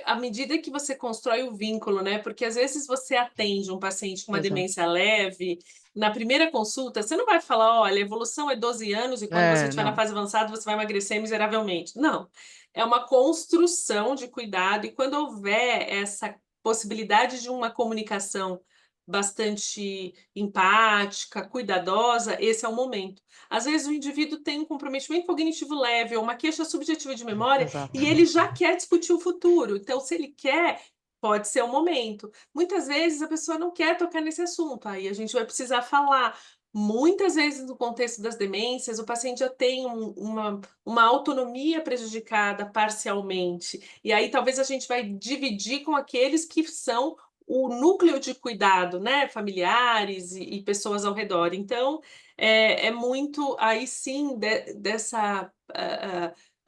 À medida que você constrói o vínculo, né, porque às vezes você atende um paciente com uma Exato. demência leve, na primeira consulta, você não vai falar: "Olha, a evolução é 12 anos e quando você estiver na Não, fase avançada, você vai emagrecer miseravelmente". Não, é uma construção de cuidado e quando houver essa possibilidade de uma comunicação bastante empática, cuidadosa, esse é o momento. Às vezes o indivíduo tem um comprometimento cognitivo leve ou uma queixa subjetiva de memória exato. e ele já quer discutir o futuro. Então, se ele quer, pode ser o momento. Muitas vezes a pessoa não quer tocar nesse assunto, aí a gente vai precisar falar. Muitas vezes, no contexto das demências, o paciente já tem uma autonomia prejudicada parcialmente. E aí talvez a gente vai dividir com aqueles que são o núcleo de cuidado, né? Familiares e pessoas ao redor. Então, é muito aí sim dessa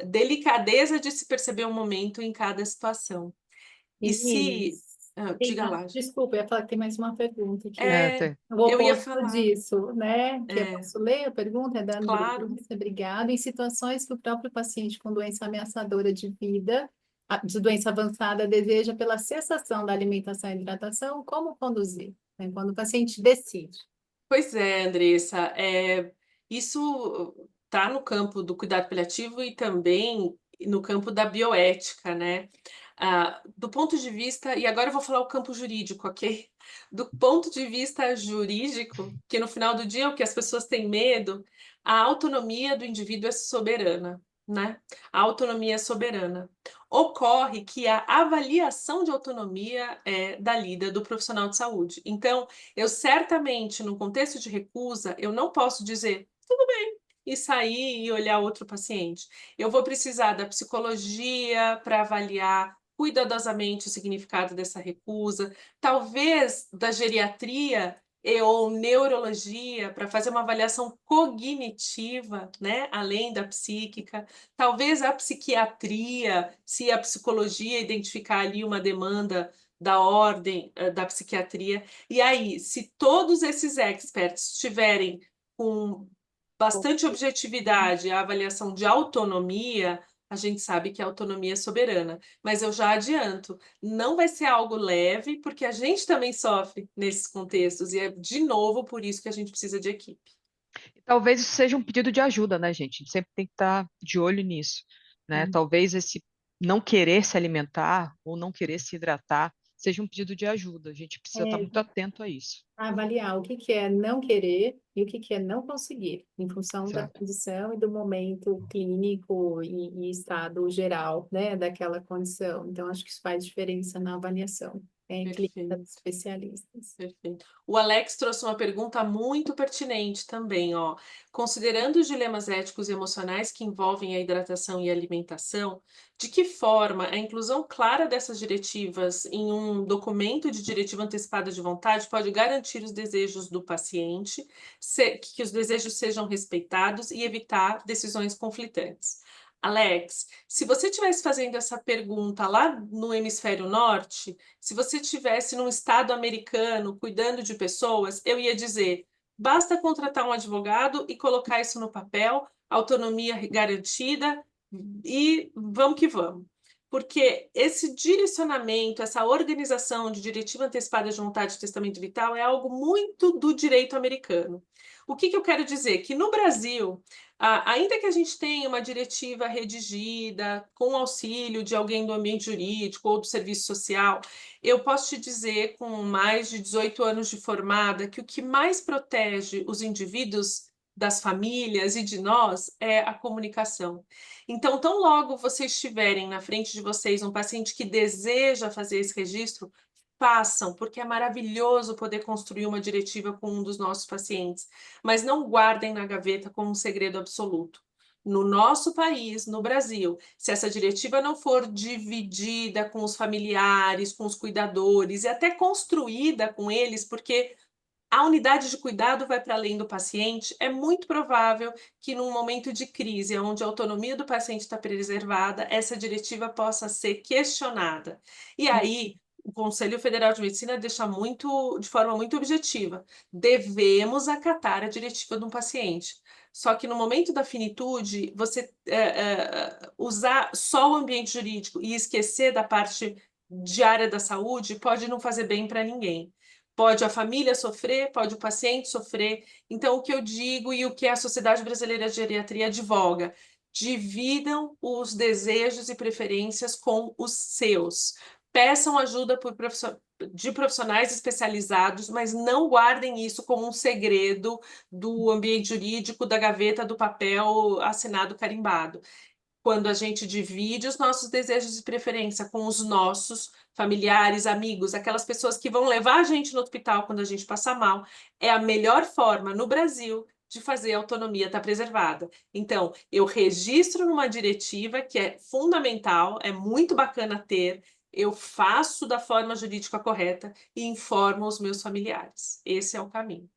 delicadeza de se perceber um momento em cada situação. E se. Inês, Diga lá. desculpa, eu ia falar que tem mais uma pergunta aqui. É, O eu ia oposto falar. disso, né? Que eu É, posso ler a pergunta, é da claro. Andressa, obrigada. Em situações que o próprio paciente com doença ameaçadora de vida, de doença avançada, deseja pela cessação da alimentação e hidratação, como conduzir? Né? Quando o paciente decide. Pois é, Andressa, isso está no campo do cuidado paliativo e também no campo da bioética, né? Do ponto de vista, e agora eu vou falar o campo jurídico, ok? Do ponto de vista jurídico, que no final do dia é o que as pessoas têm medo, a autonomia do indivíduo é soberana, né? A autonomia é soberana. Ocorre que a avaliação de autonomia é da lida do profissional de saúde. Então, eu certamente, no contexto de recusa, eu não posso dizer tudo bem e sair e olhar outro paciente. Eu vou precisar da psicologia para avaliar cuidadosamente o significado dessa recusa, talvez da geriatria ou neurologia para fazer uma avaliação cognitiva, né, além da psíquica, talvez a psiquiatria, se a psicologia identificar ali uma demanda da ordem da psiquiatria. E aí, se todos esses experts tiverem com bastante objetividade a avaliação de autonomia, a gente sabe que a autonomia é soberana. Mas eu já adianto, não vai ser algo leve, porque a gente também sofre nesses contextos, e é de novo por isso que a gente precisa de equipe. Talvez isso seja um pedido de ajuda, né, gente? A gente sempre tem que estar de olho nisso, né? Talvez esse não querer se alimentar ou não querer se hidratar seja um pedido de ajuda. A gente precisa estar É, muito atento a isso. avaliar o que é não querer e o que é não conseguir, em função da Exato. condição e do momento clínico e estado geral, né, daquela condição. Então, acho que isso faz diferença na avaliação, em clínicas Perfeito. especialistas. Perfeito. O Alex trouxe uma pergunta muito pertinente também, ó. Considerando os dilemas éticos e emocionais que envolvem a hidratação e a alimentação, de que forma a inclusão clara dessas diretivas em um documento de diretiva antecipada de vontade pode garantir os desejos do paciente, que os desejos sejam respeitados e evitar decisões conflitantes? Alex, se você estivesse fazendo essa pergunta lá no hemisfério norte, se você estivesse num estado americano cuidando de pessoas, eu ia dizer: basta contratar um advogado e colocar isso no papel, autonomia garantida e vamos que vamos. Porque esse direcionamento, essa organização de diretiva antecipada de vontade de testamento vital é algo muito do direito americano. O que eu quero dizer? Que no Brasil, ainda que a gente tenha uma diretiva redigida com auxílio de alguém do ambiente jurídico ou do serviço social, eu posso te dizer, com mais de 18 anos de formada, que o que mais protege os indivíduos das famílias e de nós é a comunicação. Então, tão logo vocês tiverem na frente de vocês um paciente que deseja fazer esse registro, façam, porque é maravilhoso poder construir uma diretiva com um dos nossos pacientes, mas não guardem na gaveta como um segredo absoluto. No nosso país, no Brasil, se essa diretiva não for dividida com os familiares, com os cuidadores e até construída com eles, porque A unidade de cuidado vai para além do paciente, é muito provável que num momento de crise, onde a autonomia do paciente está preservada, essa diretiva possa ser questionada. E aí, o Conselho Federal de Medicina deixa de forma muito objetiva: devemos acatar a diretiva de um paciente. Só que no momento da finitude, você usar só o ambiente jurídico e esquecer da parte de área da saúde pode não fazer bem para ninguém. Pode a família sofrer, pode o paciente sofrer. Então, o que eu digo e o que a Sociedade Brasileira de Geriatria advoga: dividam os desejos e preferências com os seus. Peçam ajuda de profissionais especializados, mas não guardem isso como um segredo do ambiente jurídico, da gaveta, do papel assinado carimbado. Quando a gente divide os nossos desejos e preferência com os nossos familiares, amigos, aquelas pessoas que vão levar a gente no hospital quando a gente passar mal, é a melhor forma no Brasil de fazer a autonomia estar preservada. Então, eu registro numa diretiva que é fundamental, é muito bacana ter, eu faço da forma jurídica correta e informo os meus familiares. Esse é o caminho.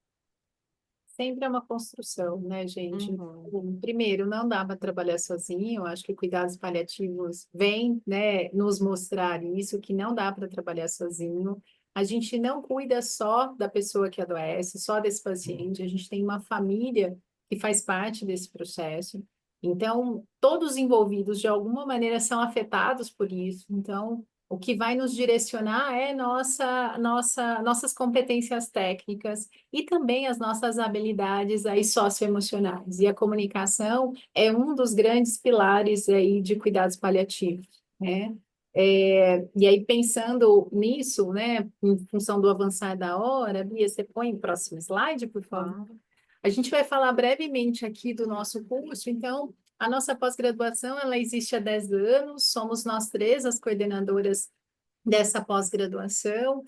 Sempre é uma construção, né, gente? Uhum. Então, primeiro, não dá para trabalhar sozinho. Eu acho que cuidados paliativos vêm, né, nos mostrar isso, que não dá para trabalhar sozinho. A gente não cuida só da pessoa que adoece, só desse paciente. A gente tem uma família que faz parte desse processo. Então, todos os envolvidos, de alguma maneira, são afetados por isso. Então, o que vai nos direcionar é nossas competências técnicas e também as nossas habilidades aí socioemocionais. E a comunicação é um dos grandes pilares aí de cuidados paliativos, né? E aí, pensando nisso, né, em função do avançar da hora, Bia, você põe o próximo slide, por favor? A gente vai falar brevemente aqui do nosso curso. Então, a nossa pós-graduação, ela existe há 10 anos, somos nós três as coordenadoras dessa pós-graduação.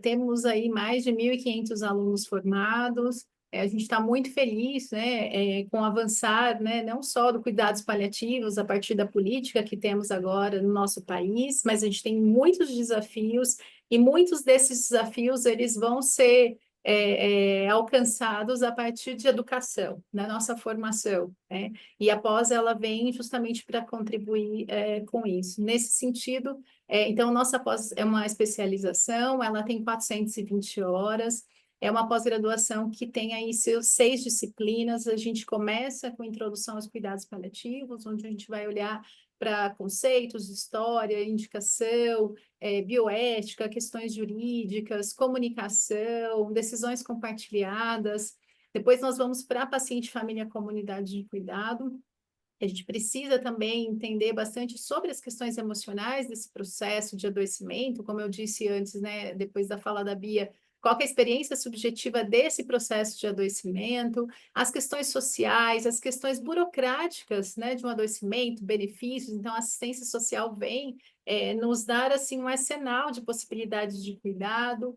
Temos aí mais de 1.500 alunos formados. A gente está muito feliz, né, com o avançar, né, não só do cuidados paliativos a partir da política que temos agora no nosso país, mas a gente tem muitos desafios e muitos desses desafios eles vão ser alcançados a partir de educação, na nossa formação, né? E a pós ela vem justamente para contribuir com isso. Nesse sentido, então, nossa pós é uma especialização, ela tem 420 horas, é uma pós-graduação que tem aí seus 6 disciplinas. A gente começa com introdução aos cuidados paliativos, onde a gente vai olhar para conceitos, história, indicação, bioética, questões jurídicas, comunicação, decisões compartilhadas. Depois nós vamos para paciente, família, comunidade de cuidado. A gente precisa também entender bastante sobre as questões emocionais desse processo de adoecimento, como eu disse antes, né, depois da fala da Bia, qual que é a experiência subjetiva desse processo de adoecimento, as questões sociais, as questões burocráticas, né, de um adoecimento, benefícios. Então, a assistência social vem nos dar, assim, um arsenal de possibilidades de cuidado,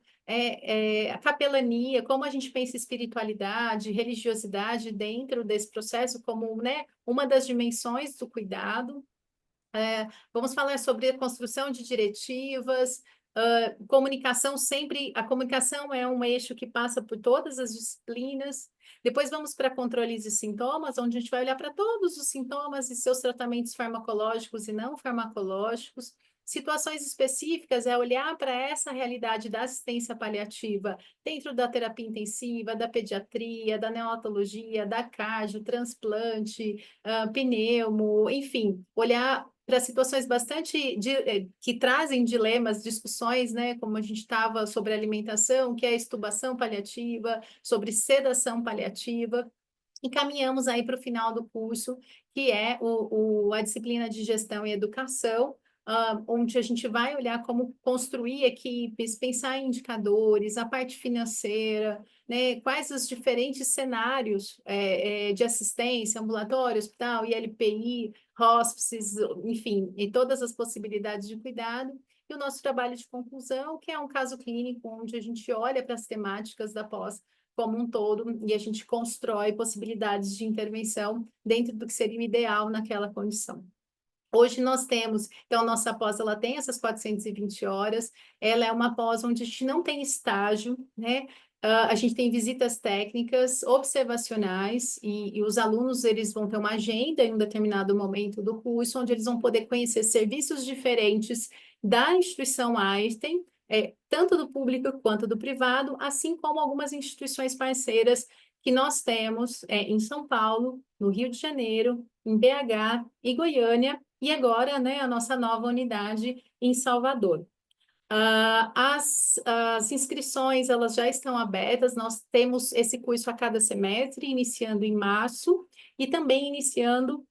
a capelania, como a gente pensa espiritualidade, religiosidade dentro desse processo como, né, uma das dimensões do cuidado. Vamos falar sobre a construção de diretivas, comunicação sempre, a comunicação é um eixo que passa por todas as disciplinas. Depois vamos para controles de sintomas, onde a gente vai olhar para todos os sintomas e seus tratamentos farmacológicos e não farmacológicos. Situações específicas é olhar para essa realidade da assistência paliativa dentro da terapia intensiva, da pediatria, da neonatologia, da cardio, transplante, pneumo, enfim, olhar para situações bastante que trazem dilemas, discussões, né, como a gente estava sobre alimentação, que é a extubação paliativa, sobre sedação paliativa, e caminhamos aí para o final do curso, que é a disciplina de gestão e educação, onde a gente vai olhar como construir equipes, pensar em indicadores, a parte financeira, né, quais os diferentes cenários de assistência, ambulatório, hospital, ILPI, hospices, enfim, e todas as possibilidades de cuidado. E o nosso trabalho de conclusão, que é um caso clínico onde a gente olha para as temáticas da pós como um todo e a gente constrói possibilidades de intervenção dentro do que seria o ideal naquela condição. Hoje nós temos, então, nossa pós, ela tem essas 420 horas, ela é uma pós onde a gente não tem estágio, né? A gente tem visitas técnicas, observacionais, e os alunos eles vão ter uma agenda em um determinado momento do curso, onde eles vão poder conhecer serviços diferentes da instituição Einstein, tanto do público quanto do privado, assim como algumas instituições parceiras que nós temos em São Paulo, no Rio de Janeiro, em BH e Goiânia, e agora, né, a nossa nova unidade em Salvador. As inscrições elas já estão abertas, nós temos esse curso a cada semestre, iniciando em março e também iniciando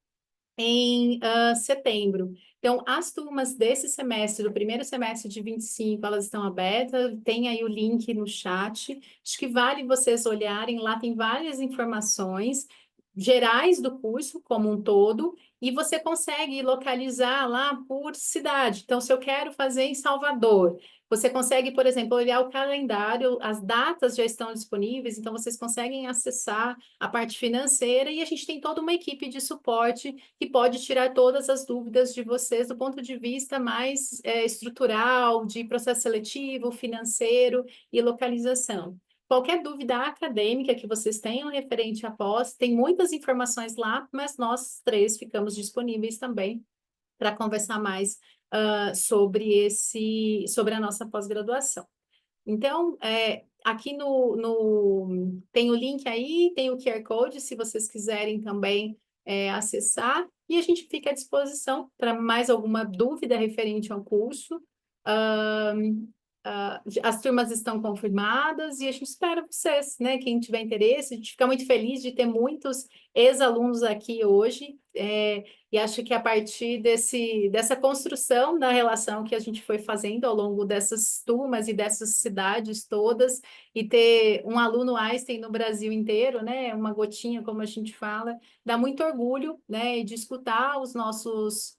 em setembro. Então, as turmas desse semestre, do primeiro semestre de 25, elas estão abertas, tem aí o link no chat, acho que vale vocês olharem, lá tem várias informações gerais do curso como um todo, e você consegue localizar lá por cidade. Então, se eu quero fazer em Salvador, você consegue, por exemplo, olhar o calendário, as datas já estão disponíveis, então vocês conseguem acessar a parte financeira e a gente tem toda uma equipe de suporte que pode tirar todas as dúvidas de vocês do ponto de vista mais estrutural, de processo seletivo, financeiro e localização. Qualquer dúvida acadêmica que vocês tenham referente à pós, tem muitas informações lá, mas nós três ficamos disponíveis também para conversar mais sobre a nossa pós-graduação. Então, aqui tem o link aí, tem o QR Code, se vocês quiserem também acessar, e a gente fica à disposição para mais alguma dúvida referente ao curso. As turmas estão confirmadas e a gente espera vocês, né? Quem tiver interesse, a gente fica muito feliz de ter muitos ex-alunos aqui hoje, e acho que a partir dessa construção da relação que a gente foi fazendo ao longo dessas turmas e dessas cidades todas, e ter um aluno Einstein no Brasil inteiro, né? Uma gotinha, como a gente fala, dá muito orgulho, né? E de escutar os nossos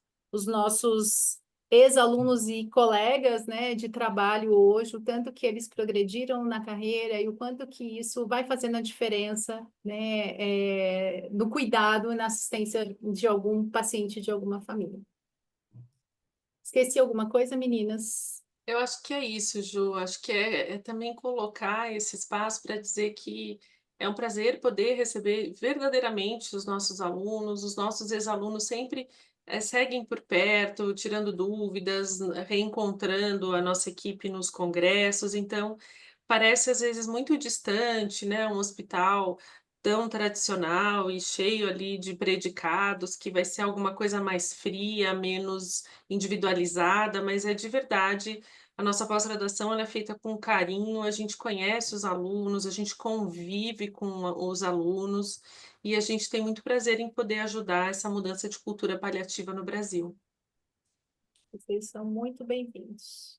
ex-alunos e colegas, né, de trabalho hoje, o tanto que eles progrediram na carreira e o quanto que isso vai fazendo a diferença, né, no cuidado e na assistência de algum paciente de alguma família. Esqueci alguma coisa, meninas? Eu acho que é isso, Ju. Acho que é também colocar esse espaço para dizer que é um prazer poder receber verdadeiramente os nossos ex-alunos sempre seguem por perto, tirando dúvidas, reencontrando a nossa equipe nos congressos. Então, parece às vezes muito distante, né? Um hospital tão tradicional e cheio ali de predicados, que vai ser alguma coisa mais fria, menos individualizada, mas é de verdade a nossa pós-graduação ela é feita com carinho, a gente conhece os alunos, a gente convive com os alunos e a gente tem muito prazer em poder ajudar essa mudança de cultura paliativa no Brasil. Vocês são muito bem-vindos.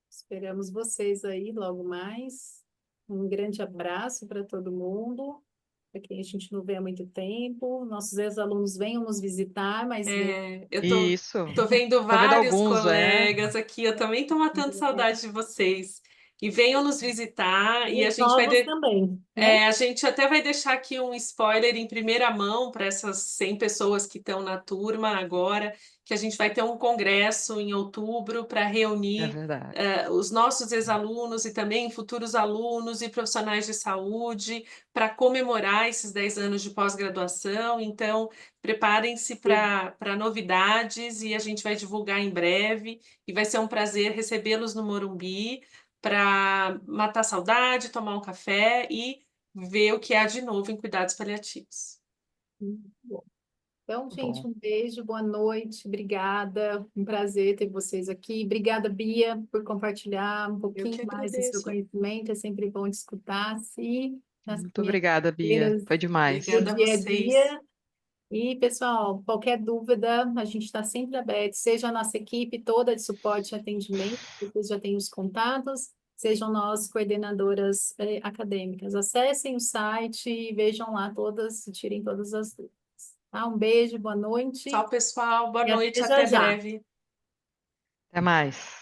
Esperamos vocês aí logo mais. Um grande abraço para todo mundo. Para quem a gente não vê há muito tempo. Nossos ex-alunos venham nos visitar, mas Eu Isso. tô vendo Tô vendo vários alguns, colegas aqui, eu também tô matando saudade de vocês. E venham nos visitar e a os gente vai novos também, né? a gente até vai deixar aqui um spoiler em primeira mão para essas 100 pessoas que estão na turma agora, que a gente vai ter um congresso em outubro para é reunir verdade. os nossos ex-alunos e também futuros alunos e profissionais de saúde para comemorar esses 10 anos de pós-graduação. Então, preparem-se para novidades e a gente vai divulgar em breve e vai ser um prazer recebê-los no Morumbi para matar a saudade, tomar um café e ver o que há de novo em cuidados paliativos. Muito bom. Então, Tá gente, bom. um beijo, boa noite, obrigada. Um prazer ter vocês aqui. Obrigada, Bia, por compartilhar um Eu pouquinho que mais do seu agradeço. conhecimento. É sempre bom te escutar, sim, nas Muito minhas obrigada, Bia. carreiras Foi demais. do Obrigada a dia a vocês. dia. E, pessoal, qualquer dúvida, a gente está sempre aberto, seja a nossa equipe toda de suporte e atendimento, vocês já têm os contatos, sejam nós coordenadoras acadêmicas. Acessem o site e vejam lá todas, tirem todas as dúvidas. Tá? Um beijo, boa noite Tchau, pessoal. Boa e noite. até já Até já. breve. Até mais.